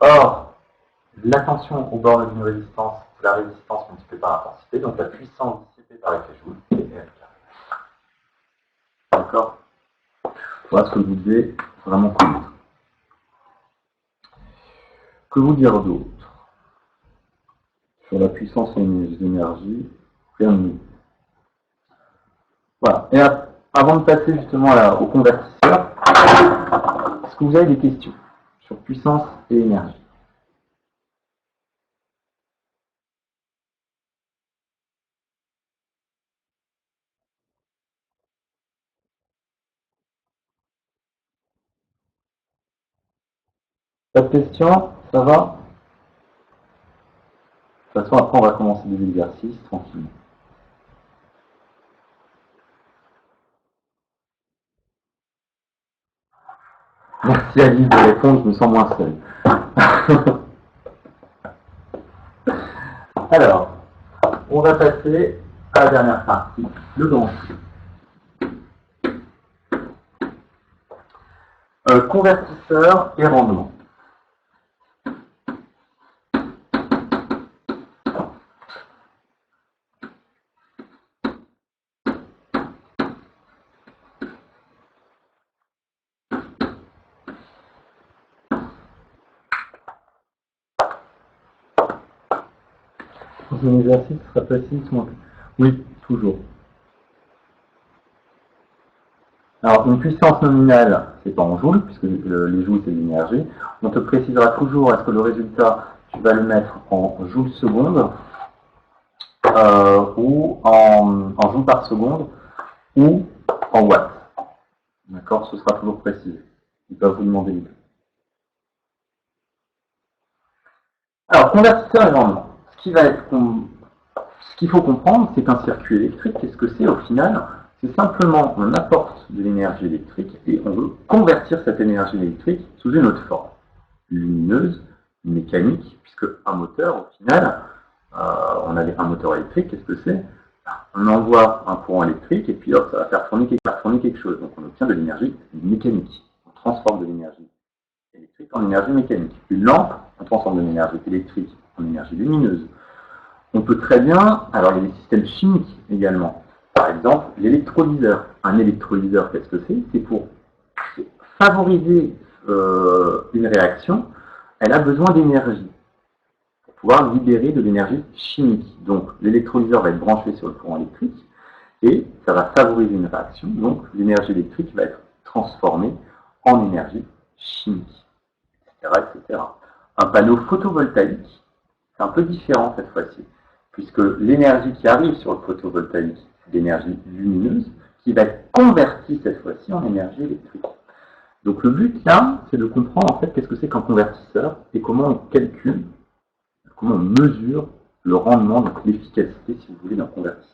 Or, la tension au bord d'une résistance, c'est la résistance multipliée par l'intensité, donc la puissance dissipée par effet Joule est R carré. D'accord? Voilà ce que vous devez vraiment connaître. Que vous dire d'autre? sur la puissance en énergie, rien de mieux. Voilà. Et avant de passer justement au convertisseur, est-ce que vous avez des questions sur puissance et énergie? Pas de questions? Ça va? De toute façon, après, on va commencer des exercices tranquillement. Merci Alice de répondre, je me sens moins seul. Alors, on va passer à la dernière partie, le grand flux. Convertisseur et rendement. Un exercice sera facile, oui, toujours. Alors, une puissance nominale, c'est pas en joules, puisque les joules, c'est l'énergie. On te précisera toujours, est-ce que le résultat, tu vas le mettre en joules seconde, ou en joules par seconde, ou en watts. D'accord? Ce sera toujours précisé. Il va vous demander les deux. Alors, convertisseur et rendement. Ce qu'il faut comprendre, c'est qu'un circuit électrique, qu'est-ce que c'est au final? C'est simplement, on apporte de l'énergie électrique et on veut convertir cette énergie électrique sous une autre forme. Lumineuse, mécanique, puisque un moteur, au final, on a un moteur électrique, qu'est-ce que c'est? On envoie un courant électrique et puis hop, ça va faire tourner quelque chose. Donc on obtient de l'énergie mécanique. On transforme de l'énergie électrique en énergie mécanique. Une lampe, on transforme de l'énergie électrique en énergie lumineuse. On peut très bien, alors il y a des systèmes chimiques également. Par exemple, l'électrolyseur. Un électrolyseur, qu'est-ce que c'est? C'est pour favoriser une réaction, elle a besoin d'énergie pour pouvoir libérer de l'énergie chimique. Donc l'électrolyseur va être branché sur le courant électrique et ça va favoriser une réaction. Donc l'énergie électrique va être transformée en énergie chimique, etc., etc. Un panneau photovoltaïque, c'est un peu différent cette fois-ci, puisque l'énergie qui arrive sur le photovoltaïque, c'est l'énergie lumineuse, qui va être convertie cette fois-ci en énergie électrique. Donc le but là, c'est de comprendre en fait qu'est-ce que c'est qu'un convertisseur et comment on calcule, comment on mesure le rendement, donc l'efficacité, si vous voulez, d'un convertisseur.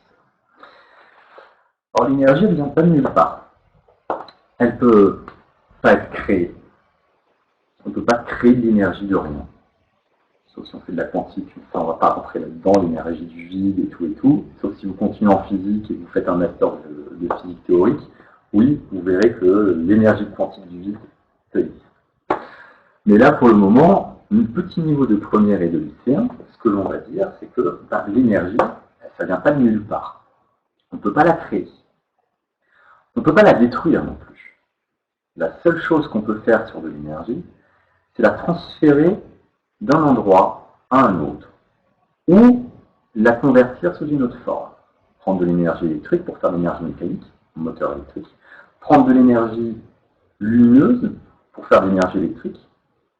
Or l'énergie, elle ne vient pas de nulle part. Elle ne peut pas être créée. On ne peut pas créer de l'énergie de rien. Sauf si on fait de la quantique, on ne va pas rentrer là-dedans, l'énergie du vide et tout. Sauf si vous continuez en physique et vous faites un master de physique théorique, oui, vous verrez que l'énergie quantique du vide existe. Mais là, pour le moment, un petit niveau de première et de lycéen, ce que l'on va dire, c'est que l'énergie, ça ne vient pas de nulle part. On ne peut pas la créer. On ne peut pas la détruire non plus. La seule chose qu'on peut faire sur de l'énergie, c'est la transférer d'un endroit à un autre, ou la convertir sous une autre forme. Prendre de l'énergie électrique pour faire de l'énergie mécanique, un moteur électrique. Prendre de l'énergie lumineuse pour faire de l'énergie électrique,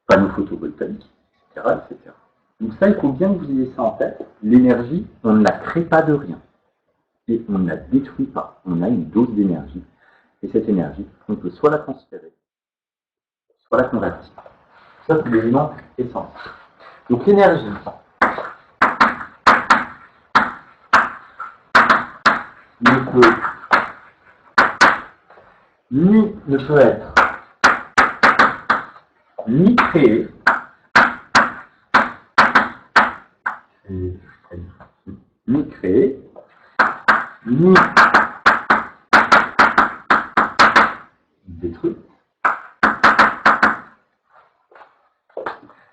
panneaux photovoltaïques, etc., etc. Donc ça, il faut bien que vous ayez ça en tête. L'énergie, on ne la crée pas de rien. Et on ne la détruit pas. On a une dose d'énergie. Et cette énergie, on peut soit la transférer, soit la convertir. Ça, c'est l'élément essentiel. Donc l'énergie ne peut être ni créée, ni créée, ni détruite.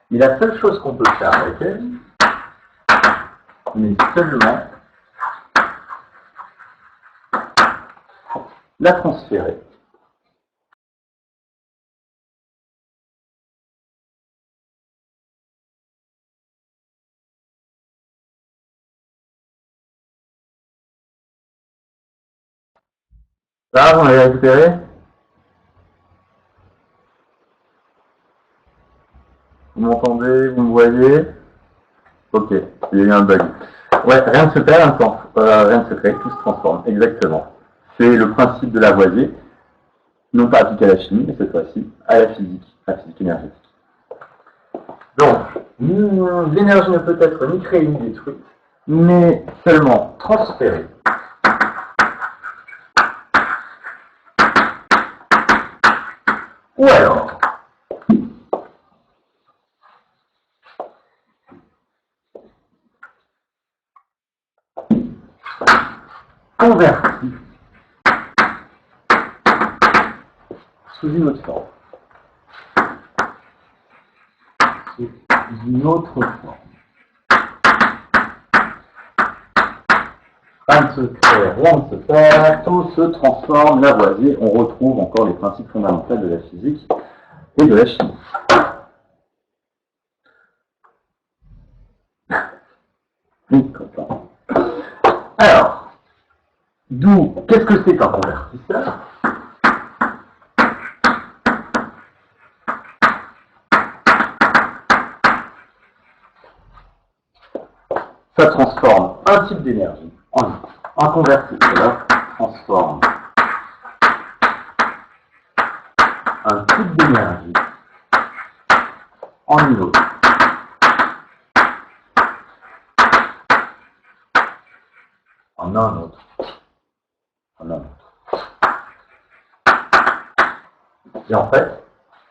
Mais la seule chose qu'on peut faire avec elle, c'est seulement la transférer Ça, on l'a récupéré? Vous m'entendez? Vous me voyez? Ok, il y a eu un bug. Ouais, rien ne se perd, rien ne se crée, tout se transforme, exactement. C'est le principe de Lavoisier, non pas appliqué à la chimie, mais cette fois-ci à la physique énergétique. Donc, l'énergie ne peut être ni créée ni détruite, mais seulement transférée. Ou alors, convertie sous une autre forme. Sous une autre forme. Rien ne se crée, rien ne se perd, tout se transforme. Lavoisier, on retrouve encore les principes fondamentaux de la physique et de la chimie. Alors, qu'est-ce que c'est qu'un convertisseur? Ça transforme un type d'énergie en une autre. Un convertisseur transforme un type d'énergie en une autre. En un autre. En un autre. Et en fait,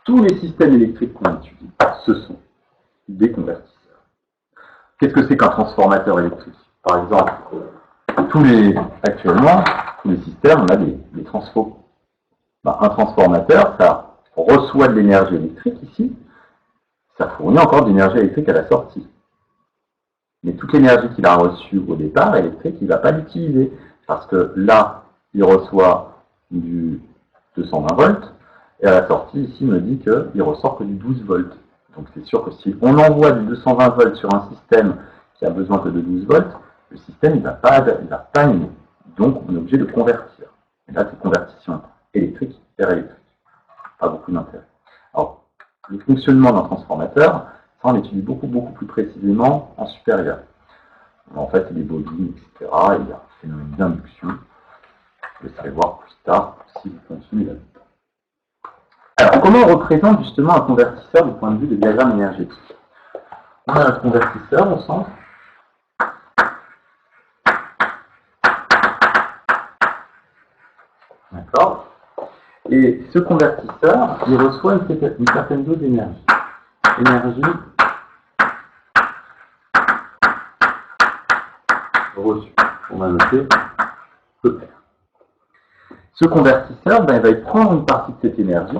tous les systèmes électriques qu'on étudie, ce sont des convertisseurs. Qu'est-ce que c'est qu'un transformateur électrique? Par exemple, actuellement, tous les systèmes, on a des transfos. Un transformateur, ça reçoit de l'énergie électrique ici, ça fournit encore de l'énergie électrique à la sortie. Mais toute l'énergie qu'il a reçue au départ, électrique, il ne va pas l'utiliser. Parce que là, il reçoit du 220 volts, et à la sortie, ici, il me dit qu'il ressort que du 12 volts. Donc c'est sûr que si on envoie du 220 volts sur un système qui a besoin que de 12 volts, le système, il ne va pas aimer. Donc on est obligé de convertir. Et là, c'est convertition électrique vers électrique. Pas beaucoup d'intérêt. Alors, le fonctionnement d'un transformateur, ça on l'étudie beaucoup plus précisément en supérieur. En fait, il y a des bobines, etc. Et il y a un phénomène d'induction. Vous laisserez voir plus tard si vous fonctionnez là-dedans. Alors, comment on représente justement un convertisseur du point de vue des diagrammes énergétiques? On a un convertisseur au centre. D'accord. Et ce convertisseur, il reçoit une certaine dose d'énergie. Énergie reçue. On va noter ER. Ce convertisseur, il va prendre une partie de cette énergie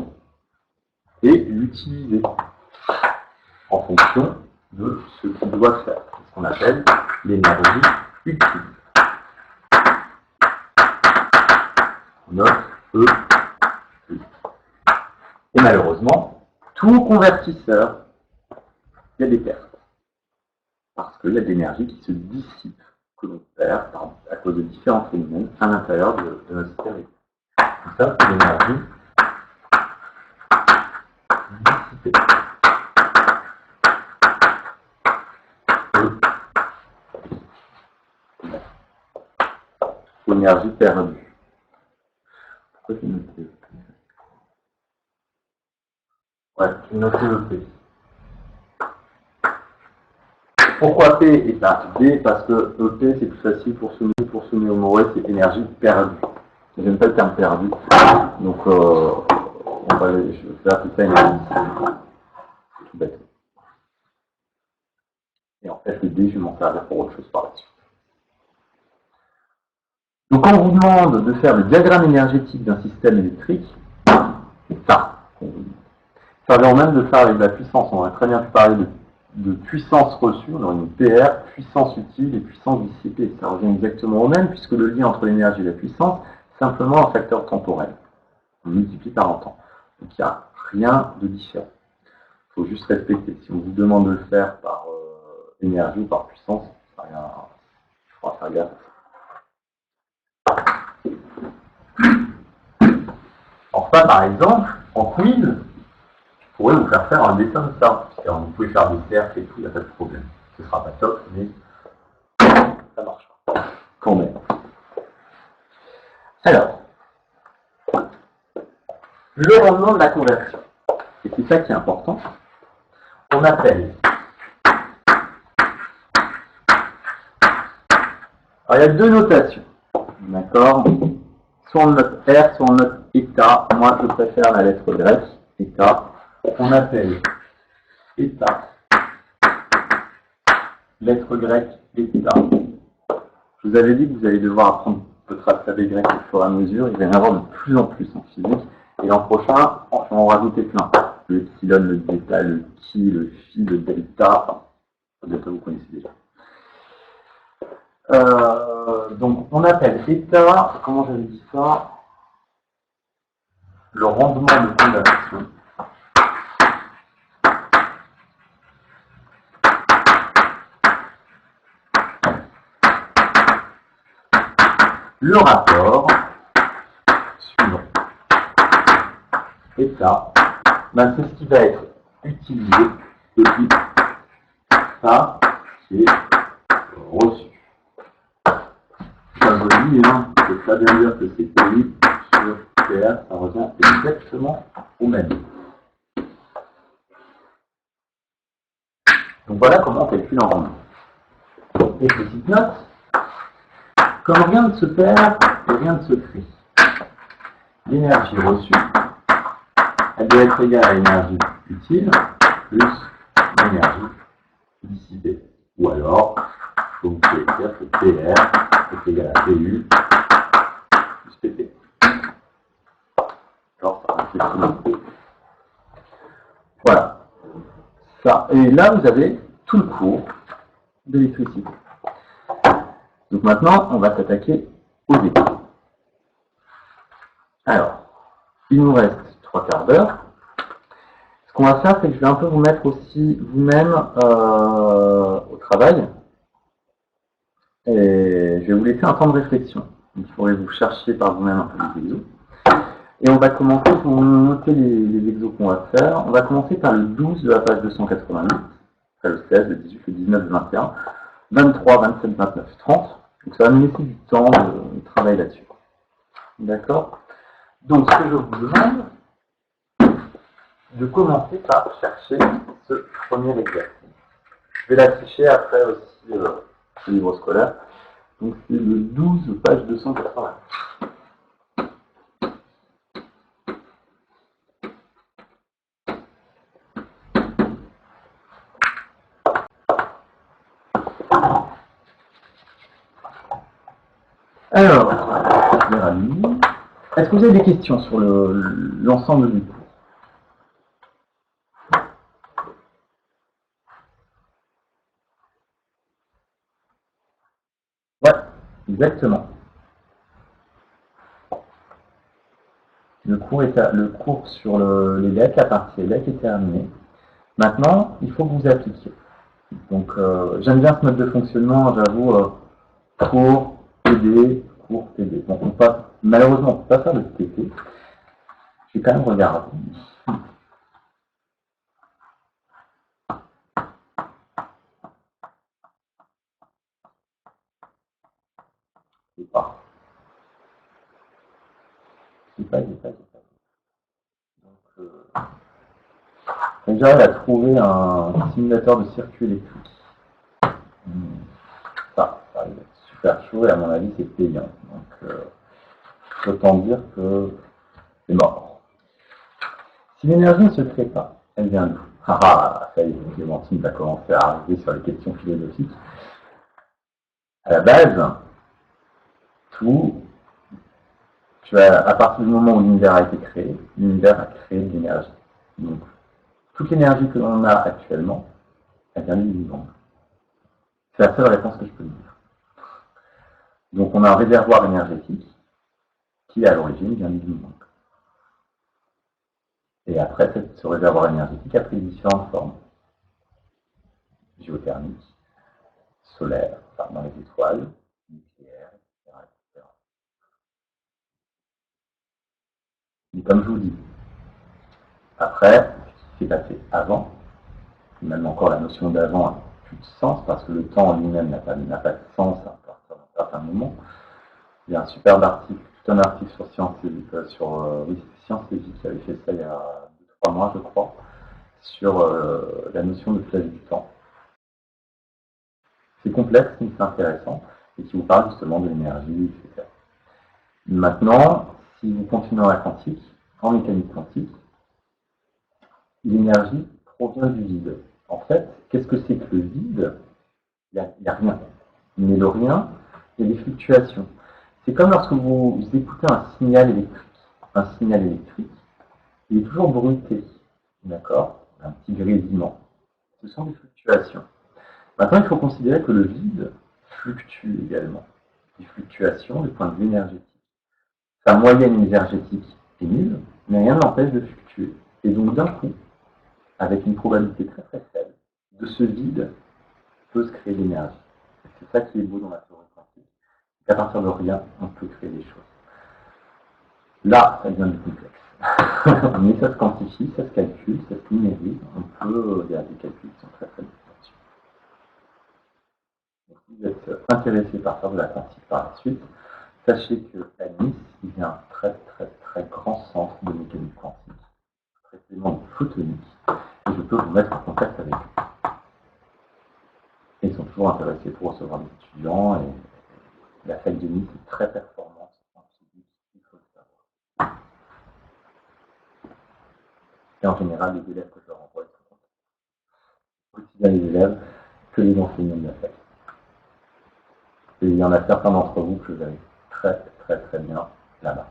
et l'utiliser en fonction de ce qu'il doit faire. C'est ce qu'on appelle l'énergie utile. Note E. Et malheureusement, tout convertisseur, il y a des pertes. Parce qu'il y a de l'énergie qui se dissipe, que l'on perd à cause de différents phénomènes à l'intérieur de notre système. Donc ça, c'est l'énergie dissipée. L'énergie perdue. Pourquoi j'ai noté EP? Ouais, j'ai noté EP. Pourquoi P et pas D? Parce que EP c'est plus facile pour se mémorer, c'est énergie perdue. J'aime pas le terme perdu. Donc je vais appeler ça énergie. C'est tout bête. Et en fait le D, je vais m'en servir pour autre chose par la suite. Donc quand on vous demande de faire le diagramme énergétique d'un système électrique, c'est ça qu'on vous dit. Ça vient même de faire avec la puissance. On aurait très bien pu parler de puissance reçue, on aurait une PR, puissance utile et puissance dissipée. Ça revient exactement au même, puisque le lien entre l'énergie et la puissance, c'est simplement un facteur temporel. On multiplie par un temps. Donc il n'y a rien de différent. Il faut juste respecter. Si on vous demande de le faire par énergie ou par puissance, il faudra faire gaffe. ça, par exemple, en quiz, je pourrais vous faire un dessin de ça. Alors, vous pouvez faire des cercles et tout, il n'y a pas de problème. Ce ne sera pas top, mais ça marchera quand même. Alors, le rendement de la conversion, et c'est ça qui est important, on appelle. Alors, il y a deux notations, d'accord? Soit on note R, soit on note état. Moi, je préfère la lettre grecque, état. On appelle état, lettre grecque, état. Je vous avais dit que vous allez devoir apprendre votre alphabet grec au fur et à mesure. Il va y en avoir de plus en plus en physique. Et l'an prochain, on va en rajouter plein. Le epsilon, le bêta, le chi, le phi, le delta. Enfin, le delta, vous connaissez déjà. Donc, on appelle état, comment j'avais dit ça? Le rendement de conversion. Le rapport suivant. État, c'est ce qui va être utilisé depuis ça qui est reçu. Ça veut dire, c'est pas bien dire que c'est PI sur PA, ça revient exactement au même. Donc voilà comment on calcule un rendement. Et petite note, comme rien ne se perd et rien ne se crée, l'énergie reçue, elle doit être égale à l'énergie utile plus l'énergie dissipée. Ou alors, vous pouvez écrire que PR est égal à PU plus PP. Alors, voilà. Ça. Et là, vous avez tout le cours d'électricité. Donc maintenant, on va s'attaquer au début. Alors, il nous reste 3 quarts d'heure. Ce qu'on va faire, c'est que je vais un peu vous mettre aussi vous-même au travail. Et je vais vous laisser un temps de réflexion. Donc, il faudrait vous chercher par vous-même un peu les exos. Et on va commencer, pour noter les exos qu'on va faire, on va commencer par le 12 de la page 288, après le 16, le 18, le 19, le 21, 23, 27, 29, 30. Donc ça va nous laisser du temps de travailler là-dessus. D'accord? Donc ce que je vous demande, de commencer par chercher ce premier exercice. Je vais l'afficher après aussi le livre scolaire. Donc c'est le 12, page 280. Alors, est-ce que vous avez des questions sur l'ensemble du cours? Ouais, exactement. Le cours sur les lettres, la partie lettres est terminé. Maintenant, il faut que vous appliquiez. Donc, j'aime bien ce mode de fonctionnement, j'avoue, cours, TD, cours, TD. Donc, malheureusement, on ne peut pas faire de TT. Je vais quand même regarder. C'est pas. C'est pas. Donc, j'arrive à trouver un simulateur de circuit électrique. Ça va être super chaud et à mon avis, c'est payant. Donc, autant dire que c'est mort. Si l'énergie ne se crée pas, elle vient d'où? Ah, ça y est, Clémentine va commencer à arriver sur les questions philosophiques. À la base, à partir du moment où l'univers a été créé, l'univers a créé de l'énergie. Donc, toute l'énergie que l'on a actuellement, elle vient du vivant. C'est la seule réponse que je peux dire. Donc, on a un réservoir énergétique qui, à l'origine, vient du vivant. Et après, ce réservoir énergétique a pris différentes formes. Géothermique, solaire, dans les étoiles, nucléaire, etc. comme je vous dis, après, ce qui s'est passé avant, même encore la notion d'avant n'a plus de sens, parce que le temps en lui-même n'a pas de sens à partir d'un certain moment. Il y a un superbe article, tout un article sur Sciences et Vie qui avait fait ça il y a 2-3 mois, je crois, sur la notion de flèche du temps. C'est complexe, mais c'est intéressant, et qui vous parle justement de l'énergie, etc. Maintenant, si vous continuez en la quantique, en mécanique quantique, l'énergie provient du vide. En fait, qu'est-ce que c'est que le vide? Il n'y a rien. Mais le rien, il y a des fluctuations. C'est comme lorsque vous écoutez un signal électrique. Un signal électrique, il est toujours bruité, d'accord? Un petit grésillement. Ce sont des fluctuations. Maintenant, il faut considérer que le vide fluctue également. Des fluctuations du point de vue énergétique. Sa moyenne énergétique est nulle, mais rien ne l'empêche de fluctuer. Et donc, d'un coup, avec une probabilité très très faible, de ce vide peut se créer de l'énergie. C'est ça qui est beau dans la théorie quantique. Qu'à partir de rien, on peut créer des choses. Là, ça devient du complexe. Mais ça se quantifie, ça se calcule, ça se numérise. Il y a des calculs qui sont très très différents. Donc, si vous êtes intéressé par faire de la quantique par la suite, sachez qu'à Nice, il y a un très très très grand centre de mécanique quantique, précisément de photonique, et je peux vous mettre en contact avec eux. Et ils sont toujours intéressés pour recevoir des étudiants, et la fac de Nice est très performante en physique, il faut le savoir. Et en général, les élèves que je leur envoie sont contents. Aussi bien les élèves que les enseignants de la fac. Et il y en a certains d'entre vous que je verrai très très très bien là-bas.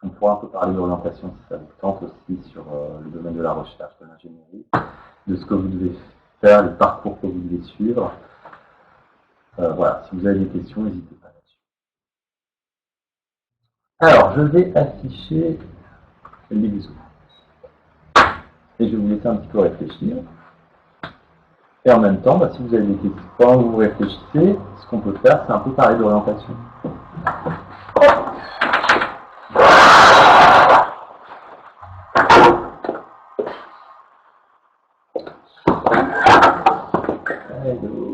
On pourra un peu parler d'orientation si ça vous tente aussi sur le domaine de la recherche, de l'ingénierie, de ce que vous devez faire, les parcours que vous devez suivre. Voilà, si vous avez des questions, n'hésitez pas là-dessus. Alors, je vais afficher les bisous. Et je vais vous laisser un petit peu réfléchir. Et en même temps, si vous avez des questions, pendant que vous réfléchissez, ce qu'on peut faire, c'est un peu parler d'orientation. Hello.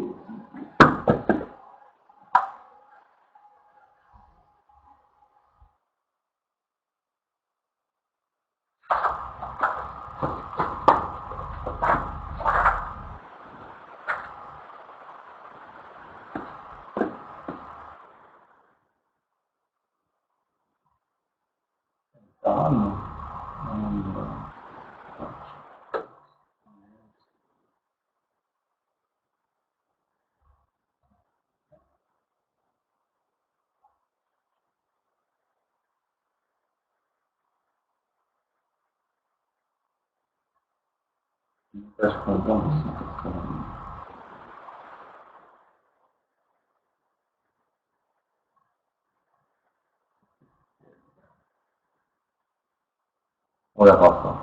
On verra ça.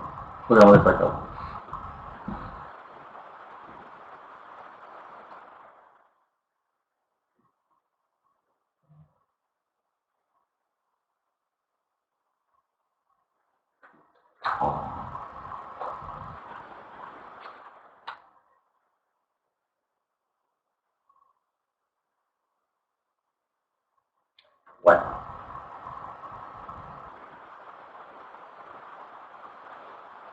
Je regarderai pas grave. Ouais.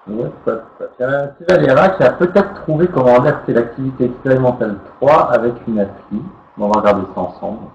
Il y a un petit Valéra qui a peut-être trouvé comment adapter l'activité expérimentale 3 avec une appli. On va regarder ça ensemble.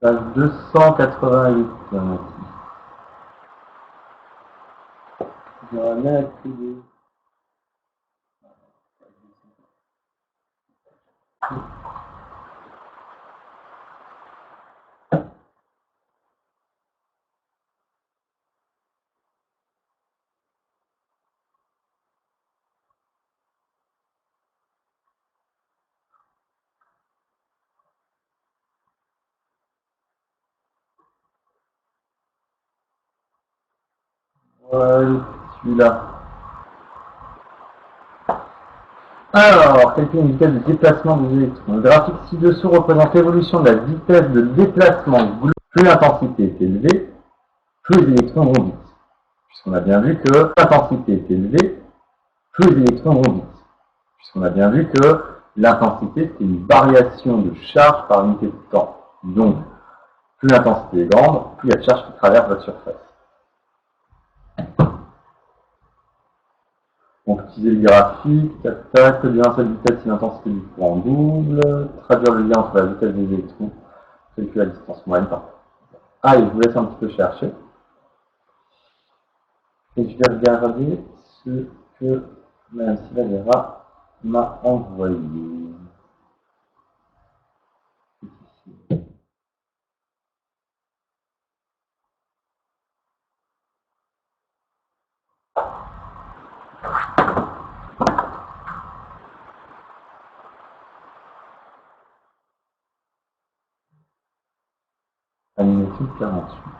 Page 288. J'aurais bien accédé. Celui-là. Alors, calculer une vitesse de déplacement des électrons. Le graphique ci-dessous représente l'évolution de la vitesse de déplacement globale. Plus l'intensité est élevée, plus les électrons vont vite. Puisqu'on a bien vu que l'intensité est élevée, plus les électrons vont vite. Puisqu'on a bien vu que l'intensité, c'est une variation de charge par unité de temps. Donc, plus l'intensité est grande, plus il y a de charge qui traverse la surface. Donc, utiliser le graphique, tac, dire un seul vitesse si l'intensité du courant double, traduire le lien entre la vitesse des électrons, calculer la distance moyenne par. Ah, et je vous laisse un petit peu chercher. Et je vais regarder ce que Mme Silvera m'a envoyé. Animation 48.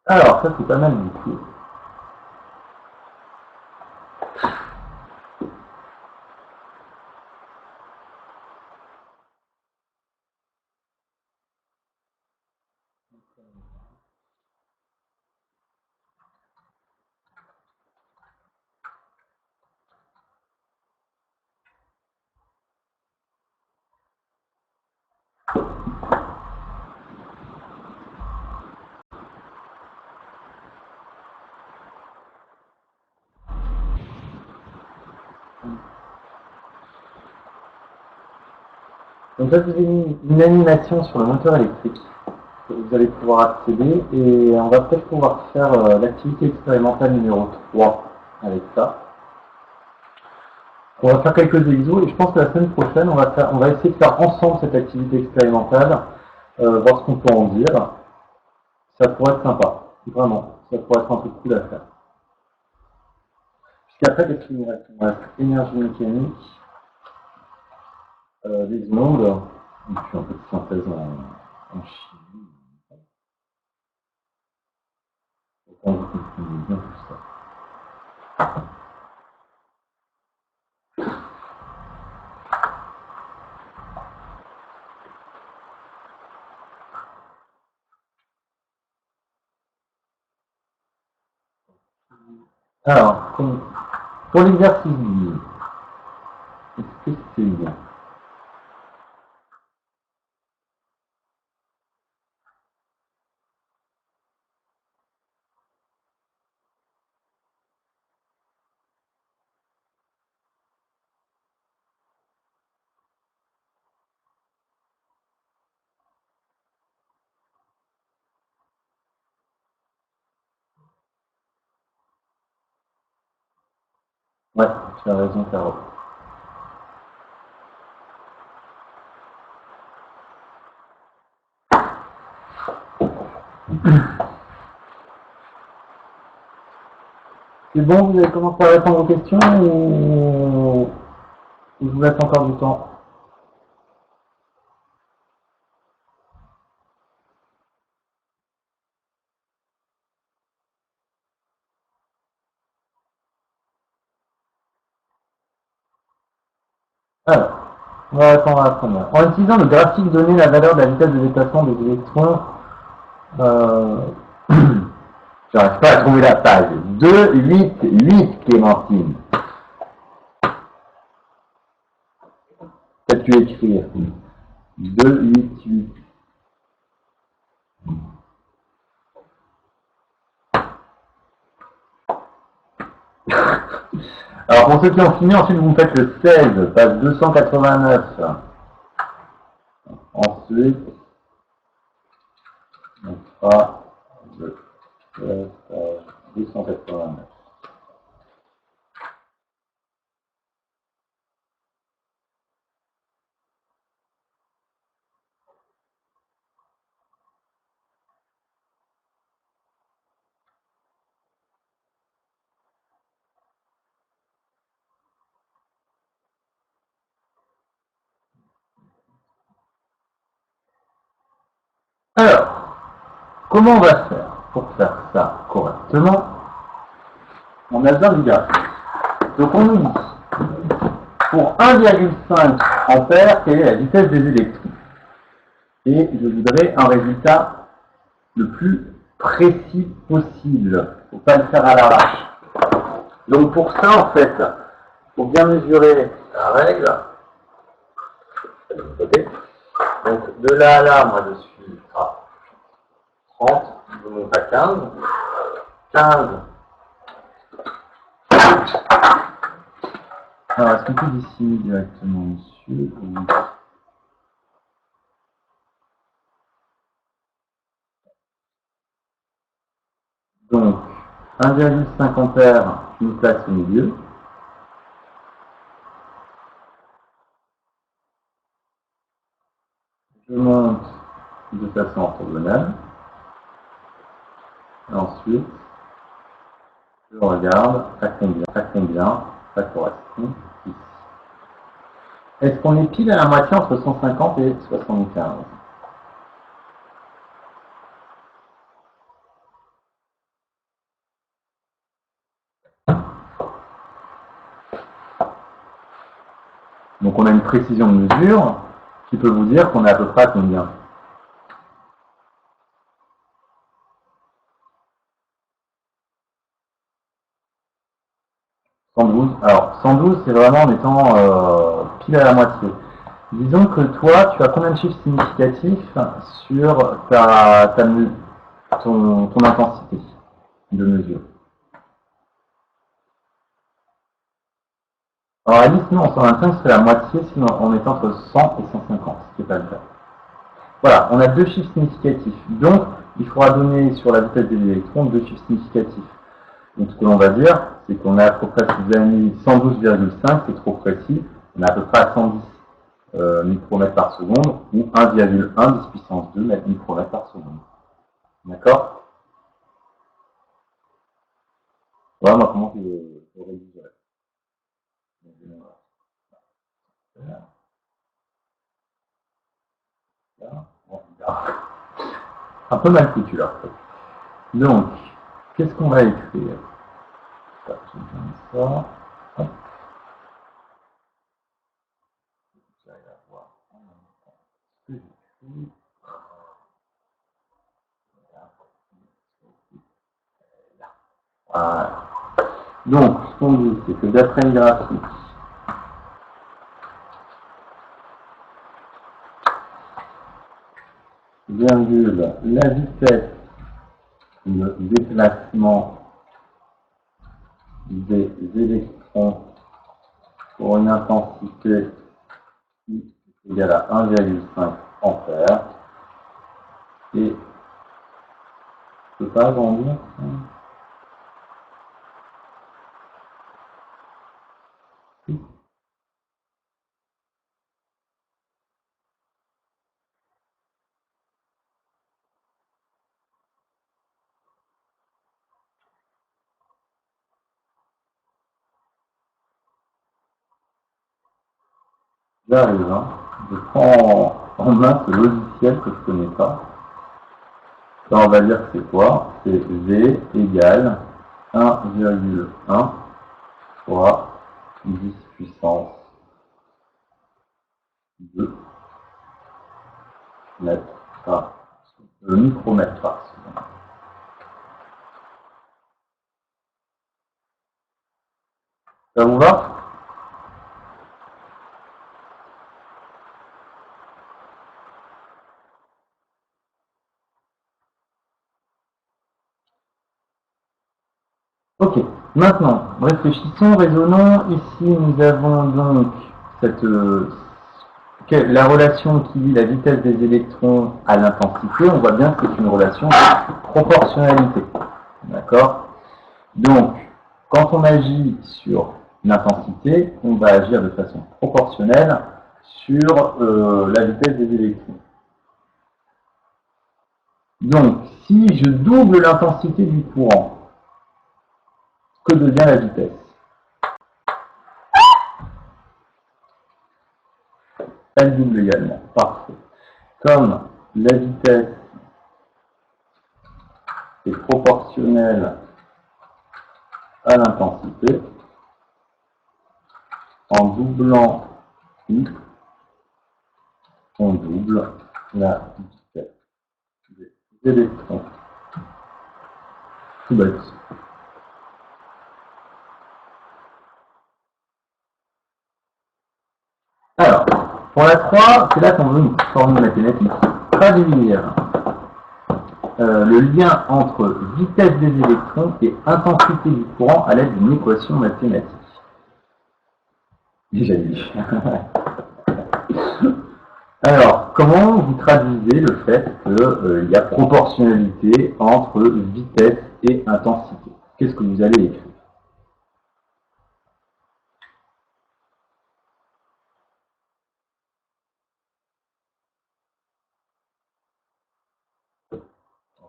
Alors, ça c'est pas mal du tout. Donc là, vous avez une animation sur le moteur électrique que vous allez pouvoir accéder et on va peut-être pouvoir faire l'activité expérimentale numéro 3 avec ça. On va faire quelques exos et je pense que la semaine prochaine, on va essayer de faire ensemble cette activité expérimentale, voir ce qu'on peut en dire. Ça pourrait être sympa, vraiment. Ça pourrait être un truc cool à faire. Puisqu'après, qu'est-ce qu'il nous reste? Il nous reste énergie mécanique, des ondes, et puis un peu de synthèse en chimie. Autant vous compreniez bien tout ça. Alors, pour l'exercice du est-ce que c'est bien? Tu as raison, Carole. C'est bon, vous avez commencé à répondre aux questions ou je vous laisse encore du temps? Alors, on va répondre à la première. En utilisant le graphique donné la valeur de la vitesse de déplacement des électrons, j'arrive pas à trouver la page. 2, 8, 8, Clémentine. Peux-tu écrire 2, 8, 8. Alors pour ceux qui ont fini, ensuite vous me faites le 16, page 289. Ensuite, on fera le 16, page 289. Alors, comment on va faire pour faire ça correctement? On a besoin du graphique. Donc on nous dit, pour 1,5 ampères, quelle est la vitesse des électrons? Et je voudrais un résultat le plus précis possible. Il ne faut pas le faire à l'arrache. Donc pour ça, en fait, il faut bien mesurer la règle. Okay. Donc de là à là, moi je suis à 30, je monte à 15. 15. Alors, est-ce qu'on peut dessiner directement dessus? Donc, 1,5 ampères, je me place au milieu. Je monte de façon orthogonale. Et ensuite, je regarde à combien ça correspond ici. Est-ce qu'on est pile à la moitié entre 150 et 75? Donc on a une précision de mesure qui peut vous dire qu'on est à peu près à combien? 112. Alors 112, c'est vraiment en étant pile à la moitié. Disons que toi, tu as combien de chiffres significatifs sur ton intensité de mesure? Alors à 10, nous, en 125, c'est la moitié si on est entre 100 et 150, ce qui n'est pas le cas. Voilà, on a deux chiffres significatifs. Donc, il faudra donner sur la vitesse des électrons deux chiffres significatifs. Donc, ce que l'on va dire, c'est qu'on est à peu près, si vous avez mis 112,5, c'est trop précis, on est à peu près à 110 micromètres par seconde, ou 1,1 10 puissance 2 micromètres par seconde. D'accord? Voilà, moi, comment je rédigerai. Un peu mal foutu là. Donc, qu'est-ce qu'on va écrire? Ça. Hop. J'arrive à voir en même temps ce que j'écris. Voilà. Donc, ce qu'on dit, c'est que d'après une graphique, virgule, la vitesse de déplacement des électrons pour une intensité I égale à 1,5 ampères. Et je ne peux pas agrandir. J'arrive, hein. Je prends en main ce logiciel que je ne connais pas. Là, on va dire que c'est quoi? C'est V égale 1,1 fois 10 puissance 2 mètres par micromètre par seconde. Ça vous va? Ok, maintenant, réfléchissons, raisonnons. Ici, nous avons donc la relation qui lie la vitesse des électrons à l'intensité. On voit bien que c'est une relation de proportionnalité. D'accord? Donc, quand on agit sur l'intensité, on va agir de façon proportionnelle sur la vitesse des électrons. Donc, si je double l'intensité du courant, que devient la vitesse? Elle double également. Parfait. Comme la vitesse est proportionnelle à l'intensité, en doublant I, on double la vitesse des électrons. Tout bête. Alors, pour la 3, c'est là qu'on veut une formule mathématique. Traduire le lien entre vitesse des électrons et intensité du courant à l'aide d'une équation mathématique. Déjà vu. Alors, comment vous traduisez le fait qu'il y a proportionnalité entre vitesse et intensité? Qu'est-ce que vous allez écrire?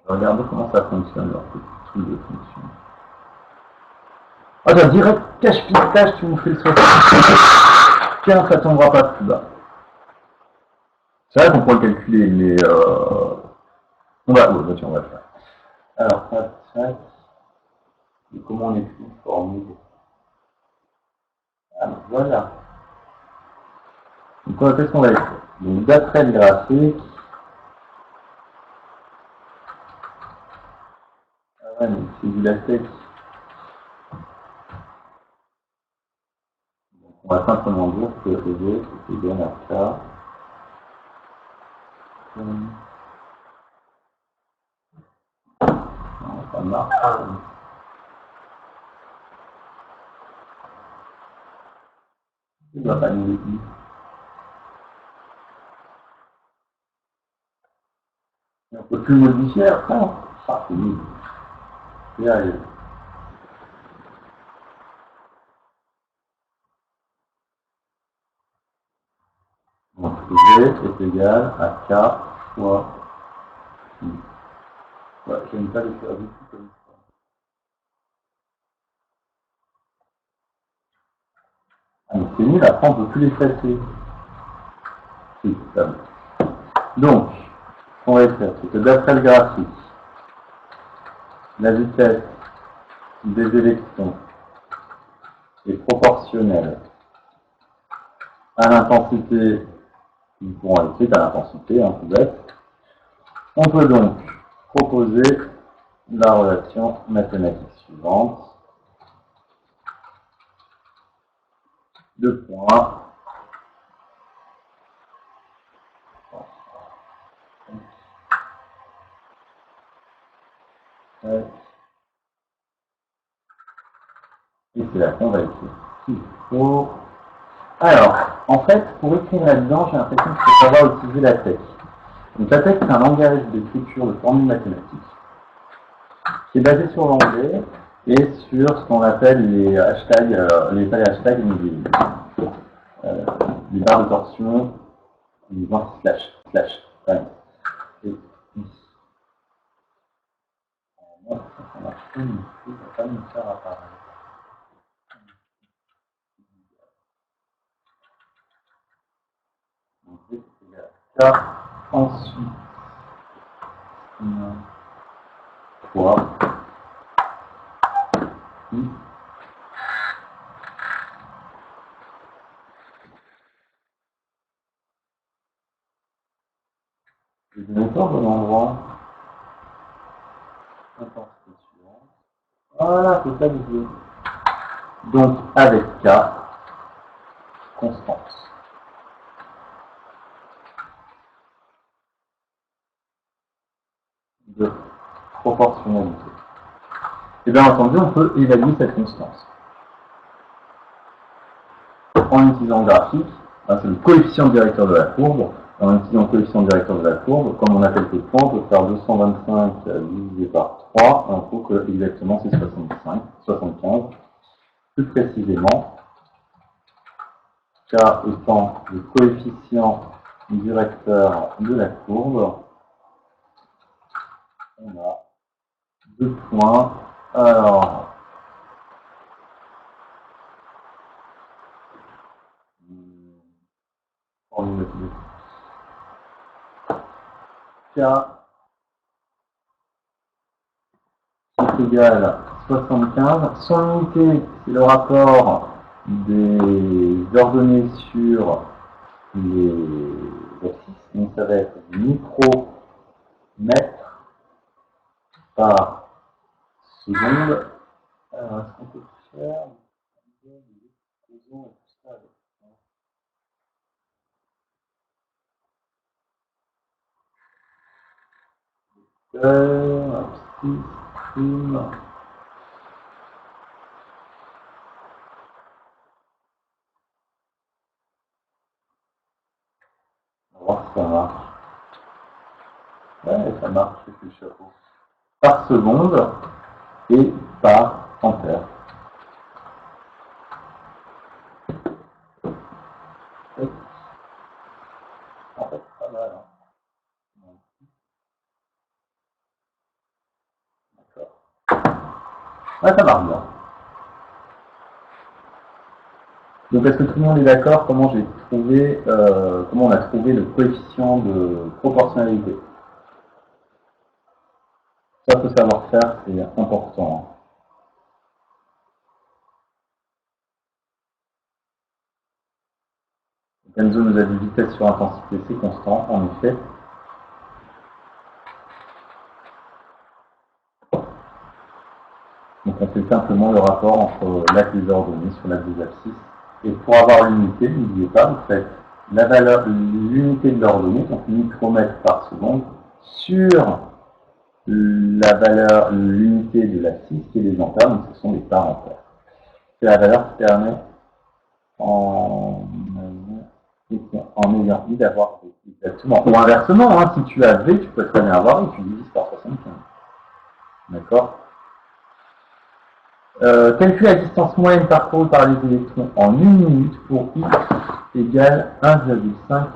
On va regarder comment ça fonctionne, leur petit truc de fonction. Ah ben, direct cache-pistache, tu nous fais le 60. Tiens, ça tombera pas plus bas. C'est vrai qu'on pourrait le calculer, mais on va le faire. Alors, tac. Et comment on écrit une formule? Ah, voilà. Donc, qu'est-ce qu'on va écrire? Donc, d'après le graphique, mais c'est du latex. Donc, on va simplement dire que EV est égal à K. Non, ça marche. Il ne doit pas nous dire. On ne peut plus modifier après. Ah, c'est nul. Et allez. Donc, V est égal à K fois I. Ouais, j'aime pas les faire du tout comme ça. Ah, mais c'est nul, après on ne peut plus les traiter. Si, ça va. Donc, ce qu'on va faire, c'est que d'après le graphique, la vitesse des électrons est proportionnelle à l'intensité du courant électrique, à l'intensité, tout bête. On peut donc proposer la relation mathématique suivante. Deux points. Et c'est là qu'on va écrire qu'il faut. Alors, en fait, pour écrire là-dedans, j'ai l'impression qu'il faut savoir utiliser la TeX. Donc la TeX, c'est un langage d'écriture de formules mathématiques qui est basé sur l'anglais et sur ce qu'on appelle les hashtags, les hashtags, les barres de torsion, les anti-slash. Ouais. Et moi, ça marche pas, mais ça va pas me faire apparaître. Donc, V égale K, ensuite, 3, I. Je vais donner pas au bon endroit. Intensité suivante. Voilà, c'est ça que je veux. Donc, avec K, constante de proportionnalité. Et bien entendu, on peut évaluer cette constance en utilisant le graphique. C'est le coefficient directeur de la courbe. En utilisant le coefficient directeur de la courbe, comme on a quelques points, on peut faire 225 divisé par 3. On trouve que exactement c'est 75. Plus précisément, K étant le coefficient directeur de la courbe, on a 2 points. Alors, K est égal à 75. Son unité, c'est le rapport des ordonnées sur les axes. Donc ça va être micromètres par seconde. Alors, est-ce qu'on peut faire des explosions et tout ça avec prime. On va voir si ça marche. Ouais, ça marche, c'est le chapeau. Par seconde et par ampère. En fait, c'est pas mal. Hein. D'accord. Ouais, ça marche bien. Donc, est-ce que tout le monde est d'accord comment on a trouvé le coefficient de proportionnalité? Ça, faut savoir faire, c'est important. Enzo nous a dit vitesse sur intensité, c'est constant, en effet. Donc on fait simplement le rapport entre l'axe des ordonnées sur l'axe des abscisses. Et pour avoir l'unité, n'oubliez pas, vous faites l'unité de l'ordonnée, donc micromètres par seconde, sur l'unité de l'abscisse, qui est les ampères, donc ce sont les parts ampères. C'est la valeur qui permet, en ayant I, d'avoir V. Exactement. Ou inversement, hein, si tu as V, tu peux très bien avoir I, tu divises par 75. D'accord? Calcule la distance moyenne parcourue par les électrons en 1 minute pour X égale 1,5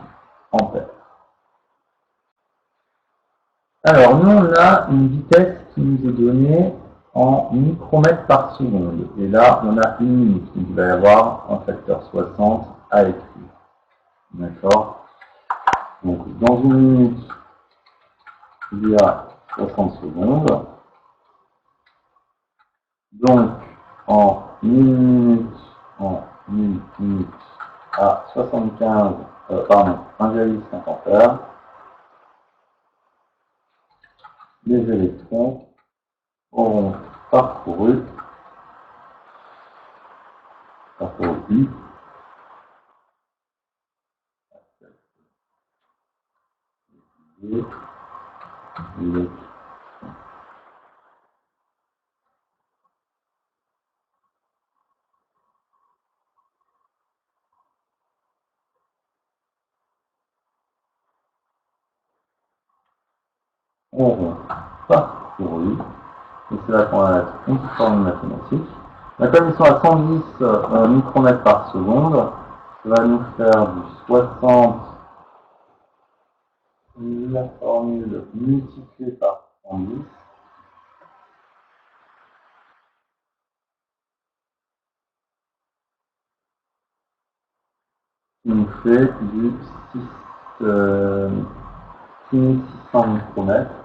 ampères. Alors, nous, on a une vitesse qui nous est donnée en micromètres par seconde. Et là, on a 1 minute. Donc, il va y avoir un facteur 60 à écrire. D'accord? Donc, dans 1 minute, il y a 60 secondes. Donc, en 1 minute, à 1,5 ampères, les électrons auront parcouru I, auront parcouru Et c'est là qu'on va mettre une petite formule mathématique. Comme ils sont à 110 micromètres par seconde, ça va nous faire du 60, la formule multipliée par 110. Qui nous fait du 6600 micromètres.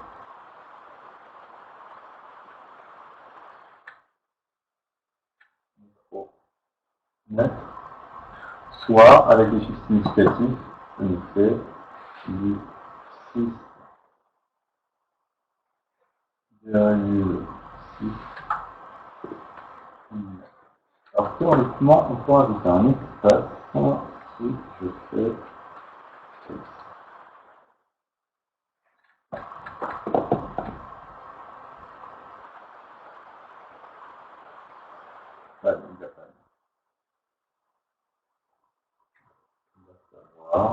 Soit, avec les chiffres significatifs, ça nous fait du 6,6. Alors, théoriquement, on peut ajouter un espace si je fais ça. Voilà.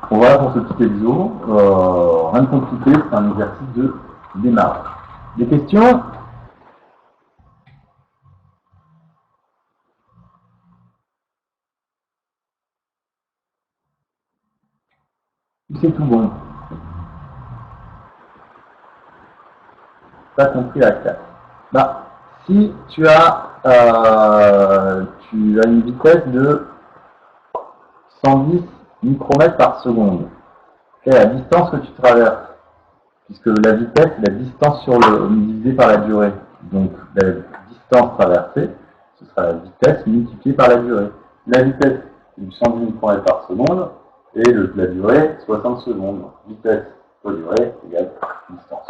Bon, voilà pour ce petit exo. Rien de compliqué, c'est un exercice de démarrage. Des questions? C'est tout bon. Pas compris la classe. Bah, si tu as une vitesse de 110 micromètres par seconde, quelle est la distance que tu traverses? Puisque la vitesse est la distance sur le divisé par la durée. Donc la distance traversée, ce sera la vitesse multipliée par la durée. La vitesse est du 110 micromètres par seconde et la durée 60 secondes. Donc, vitesse fois durée égale distance.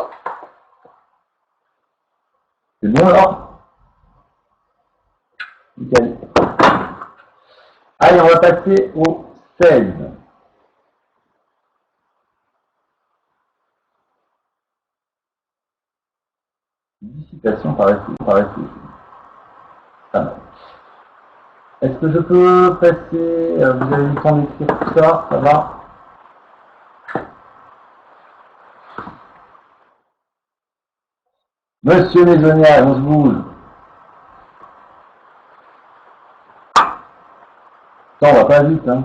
C'est bon alors? Nickel. Allez, on va passer au 16. Dissipation par effluve. Pas mal. Est-ce que je peux passer, vous avez eu le temps d'écrire tout ça, ça va? Monsieur Maisonnière, on se bouge. Ça, on va pas vite, hein.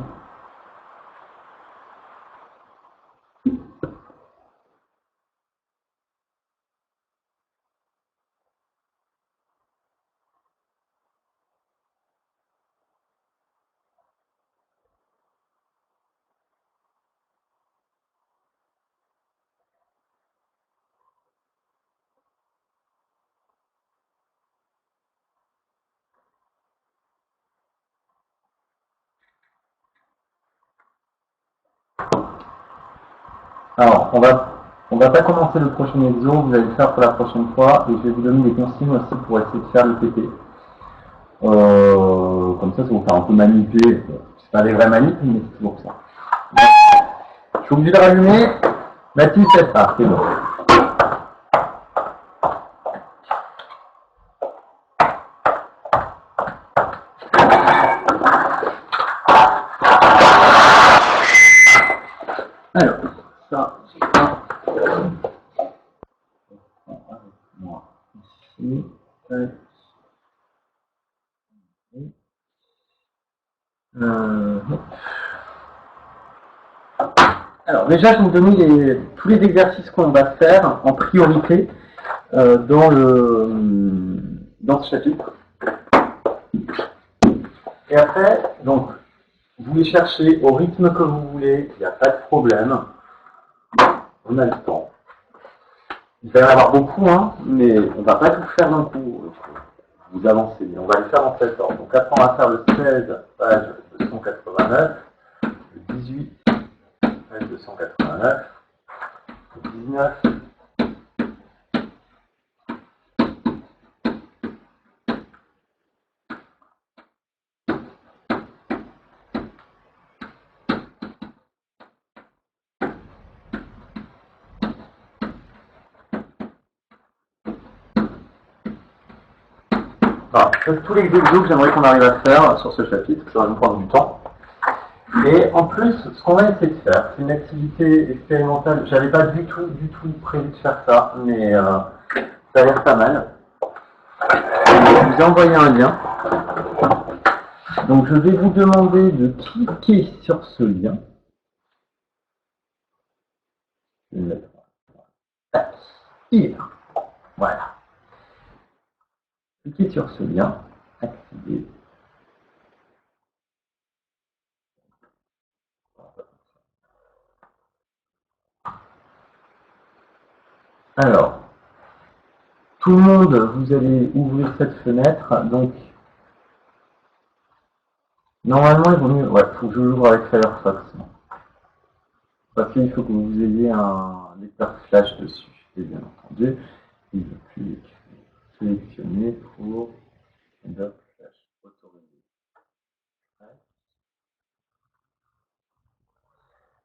Alors, on va pas commencer le prochain exo, vous allez le faire pour la prochaine fois, et je vais vous donner des consignes aussi pour essayer de faire le TP. Comme ça vous faire un peu manipuler. C'est pas des vrais manips, mais c'est toujours ça. Je suis obligé de rallumer. Mathis, c'est ça, c'est bon. Alors, ça, moi, ici, alors déjà, je vais vous donner tous les exercices qu'on va faire en priorité dans ce chapitre. Et après, donc, vous les cherchez au rythme que vous voulez, il n'y a pas de problème. On a le temps. Il va y en avoir beaucoup, hein, mais on ne va pas tout faire d'un coup. Vous avancez, mais on va les faire en cet ordre. Donc après, on va faire le 16, page 289, le 18, page 289, le 19, Enfin, tous les exos que j'aimerais qu'on arrive à faire sur ce chapitre, ça va nous prendre du temps. Et en plus, ce qu'on va essayer de faire, c'est une activité expérimentale. J'avais pas du tout prévu de faire ça, mais ça a l'air pas mal. Je vous ai envoyé un lien. Donc je vais vous demander de cliquer sur ce lien. Je vais le mettre. Tac. Il est là. Voilà. Cliquez sur ce lien. Activez. Alors, tout le monde, vous allez ouvrir cette fenêtre. Donc, normalement, il vaut mieux. Ouais, il faut que je l'ouvre avec Firefox. Parce qu'il faut que vous ayez un lecteur flash dessus. Et bien entendu, il va plus sélectionner pour lecteur flash autorisé.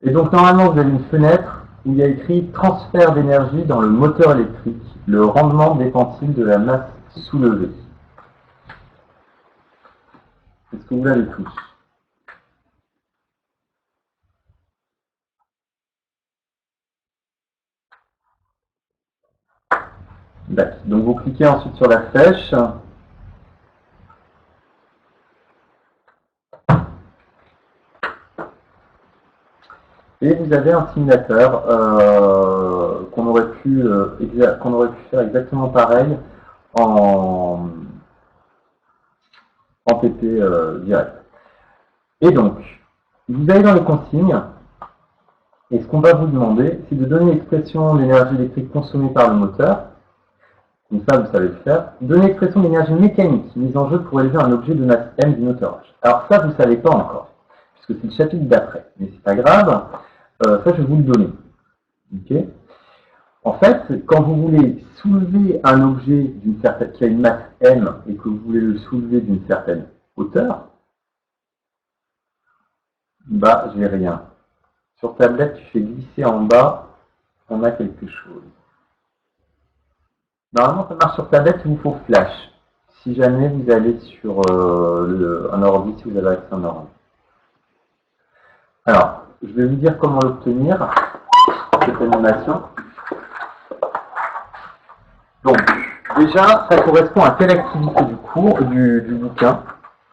Et donc, normalement, vous avez une fenêtre où il y a écrit transfert d'énergie dans le moteur électrique. Le rendement dépend-il de la masse soulevée? Est-ce que vous l'avez tous? D'accord. Donc vous cliquez ensuite sur la flèche. Et vous avez un simulateur qu'on aurait pu faire exactement pareil en TP direct. Et donc, vous allez dans les consignes, et ce qu'on va vous demander, c'est de donner l'expression d'énergie électrique consommée par le moteur. Comme ça, vous savez le faire. Donner l'expression d'énergie mécanique mise en jeu pour élever un objet de masse M du motorage. Alors ça, vous ne savez pas encore, puisque c'est le chapitre d'après. Mais c'est pas grave, ça, je vais vous le donner. Okay. En fait, quand vous voulez soulever un objet qui a une masse M et que vous voulez le soulever d'une certaine hauteur, bah, j'ai rien. Sur tablette, tu fais glisser en bas, on a quelque chose. Normalement, ça marche sur tablette, il vous faut flash. Si jamais vous allez sur un ordi, si vous avez accès à un ordi. Alors, je vais vous dire comment l'obtenir, cette animation. Donc, déjà, ça correspond à quelle activité du cours, du bouquin?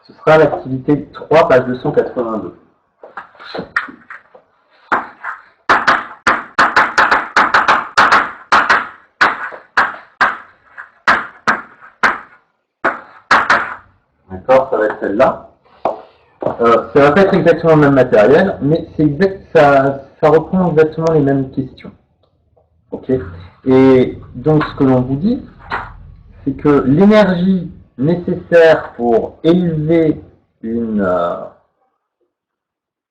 Ce sera l'activité 3, page 282. D'accord, ça va être celle-là. Ça va pas être exactement le même matériel, mais c'est exact, ça reprend exactement les mêmes questions. Ok. Et donc, ce que l'on vous dit, c'est que l'énergie nécessaire pour élever une...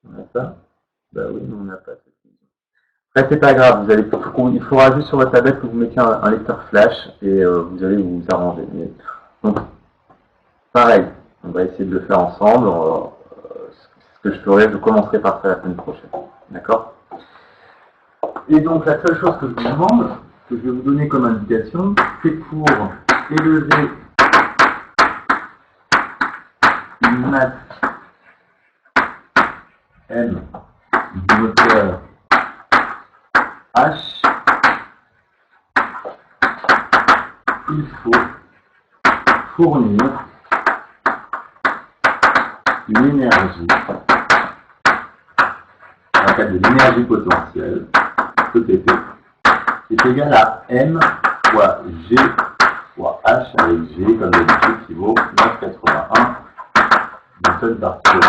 On a ça? Bah oui, mais on n'a pas ça. Après, c'est pas grave, il faudra juste sur votre tablette que vous mettiez un lecteur flash et vous allez vous arranger. Mais, donc, pareil, on va essayer de le faire ensemble. Ce que je ferai, je commencerai par ça la semaine prochaine. D'accord? Et donc, la seule chose que je vous demande, que je vais vous donner comme indication, c'est pour élever une masse M du moteur H, il faut fournir l'énergie, on appelle de l'énergie potentielle, ETP, est égale à M fois G fois H avec G, comme d'habitude, qui vaut 9,81 newton par kilo.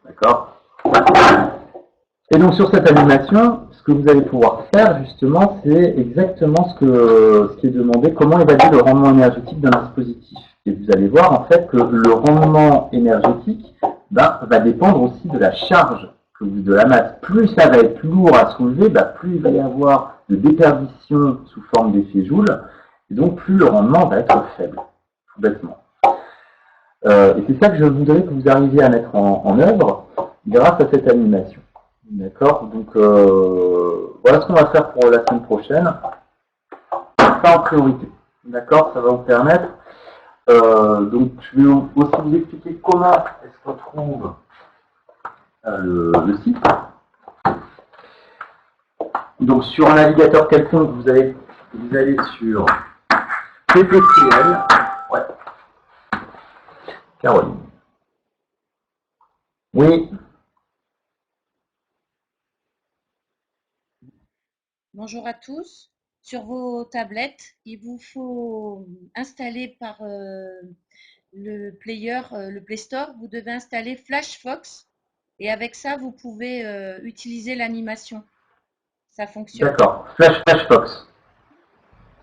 D'accord? Et donc sur cette animation, ce que vous allez pouvoir faire justement, c'est exactement ce qui est demandé, comment évaluer le rendement énergétique d'un dispositif. Et vous allez voir en fait que le rendement énergétique va dépendre aussi de la charge de la masse. Plus ça va être lourd à soulever, plus il va y avoir de déperdition sous forme d'effet Joule, et donc plus le rendement va être faible, tout bêtement. Et c'est ça que je voudrais que vous arriviez à mettre en œuvre grâce à cette animation. D'accord? Donc voilà ce qu'on va faire pour la semaine prochaine. Ça en priorité. D'accord? Ça va vous permettre Donc, je vais aussi vous expliquer comment est-ce qu'on trouve le site. Donc, sur un navigateur quelconque, vous allez sur PPCL. Ouais. Caroline. Oui. Bonjour à tous. Sur vos tablettes, il vous faut installer par le player, le Play Store, vous devez installer FlashFox et avec ça, vous pouvez utiliser l'animation. Ça fonctionne. D'accord. Flashfox.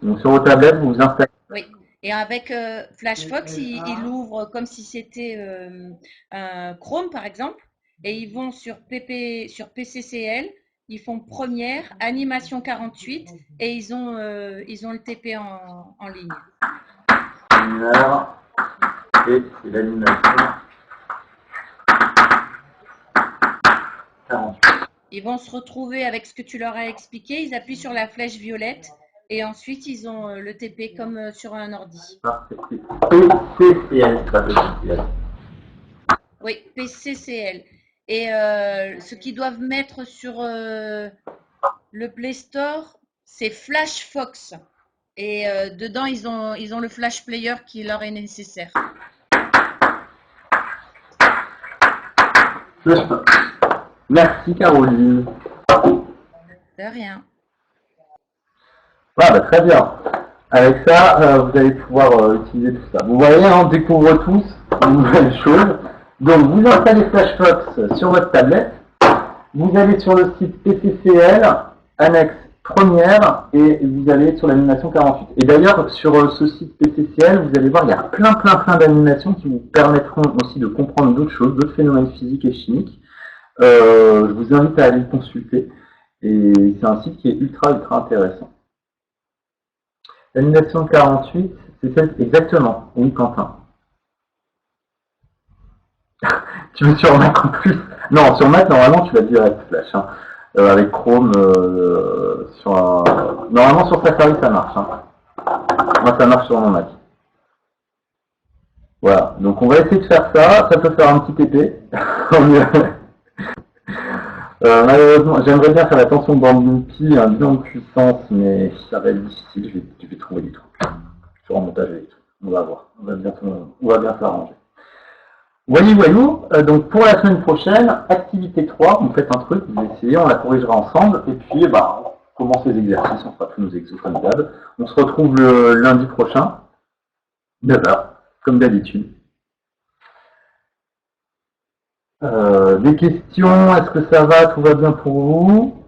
Donc sur vos tablettes, vous installez. Oui. Et avec FlashFox, il ouvre comme si c'était un Chrome, par exemple, et ils vont sur PCCL, ils font première, animation 48, et ils ont le TP en ligne. Une heure et c'est l'animation 48. Ils vont se retrouver avec ce que tu leur as expliqué, ils appuient sur la flèche violette, et ensuite ils ont le TP comme sur un ordi. Parfait. PCCL, pas PCCL. Oui, PCCL. Et ce qu'ils doivent mettre sur le Play Store, c'est FlashFox. Et dedans, ils ont le Flash Player qui leur est nécessaire. Merci Caroline. De rien. Ah, bah, très bien. Avec ça, vous allez pouvoir utiliser tout ça. Vous voyez, on découvre tous une nouvelle chose. Donc, vous installez FlashFox sur votre tablette. Vous allez sur le site PCCL, annexe première, et vous allez sur l'animation 48. Et d'ailleurs, sur ce site PCCL, vous allez voir, il y a plein d'animations qui vous permettront aussi de comprendre d'autres choses, d'autres phénomènes physiques et chimiques. Je vous invite à aller le consulter. Et c'est un site qui est ultra intéressant. L'animation 48, c'est celle exactement. Oui, Quentin. Tu veux sur Mac en plus? Non, sur Mac, normalement, tu vas direct Flash. Hein. Avec Chrome, normalement, sur Safari, ça marche. Hein. Moi, ça marche sur mon Mac. Voilà. Donc, on va essayer de faire ça. Ça peut faire un petit TP. Malheureusement, j'aimerais bien faire la tension Bambi, un bilan de puissance, mais ça va être difficile. Je vais trouver des trucs. Sur un montage et tout. On va voir. On va bien s'arranger. Voyou, donc pour la semaine prochaine, activité 3, vous faites un truc, vous essayez, on la corrigera ensemble, et puis on commence les exercices, on fera tous nos exos comme d'hab. On se retrouve le lundi prochain, 9h, comme d'habitude. Des questions, est-ce que ça va, tout va bien pour vous?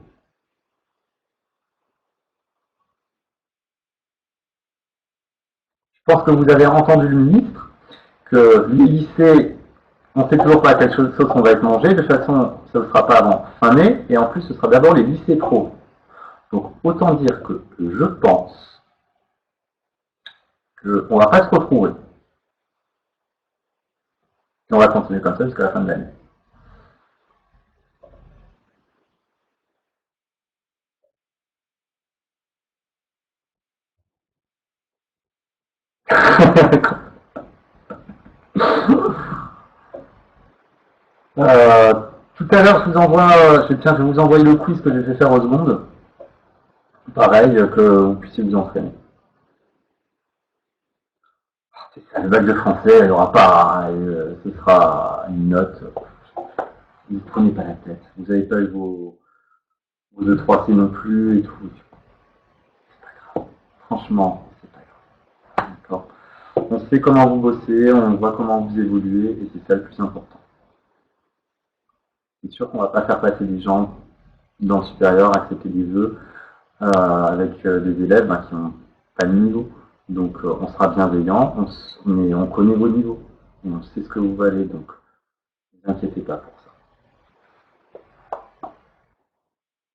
Je pense que vous avez entendu le ministre, que les lycées, on ne sait toujours pas à quelle sauce on va être mangé, de toute façon, ça ne sera pas avant fin mai, et en plus, ce sera d'abord les lycées pro. Donc, autant dire que je pense qu'on ne va pas se retrouver. Et on va continuer comme ça jusqu'à la fin de l'année. Tout à l'heure, je vais vous envoyer le quiz que j'ai fait faire aux secondes. Pareil, que vous puissiez vous entraîner. C'est ça, le bac de français, il n'y aura pas, ce sera une note. Ne vous prenez pas la tête. Vous n'avez pas eu vos 2-3C non plus et tout. C'est pas grave. Franchement, c'est pas grave. D'accord. On sait comment vous bossez, on voit comment vous évoluez et c'est ça le plus important. C'est sûr qu'on ne va pas faire passer des gens dans le supérieur, accepter des vœux avec des élèves qui n'ont pas de niveau. Donc on sera bienveillant, mais on connaît vos niveaux. Et on sait ce que vous valez, donc ne vous inquiétez pas pour ça.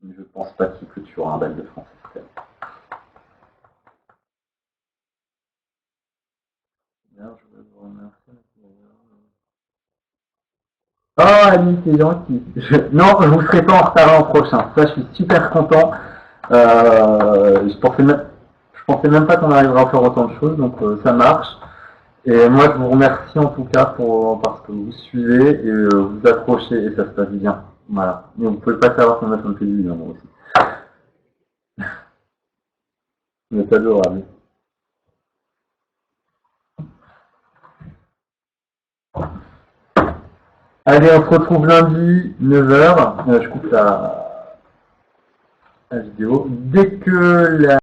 Mais je ne pense pas que tu auras un bac de français. Bien, je vais vous remercier. Oh, Annie, c'est gentil. Non, je ne vous serai pas en retard l'an prochain. Ça, je suis super content. Je pensais même pas qu'on arriverait à faire autant de choses, donc ça marche. Et moi, je vous remercie en tout cas parce que vous suivez et vous accrochez et ça se passe bien. Voilà. Mais vous pouvez pas savoir comment ça me fait du bien, moi aussi. Vous êtes adorable. Allez, on se retrouve lundi, 9h. Je coupe la vidéo. Dès que la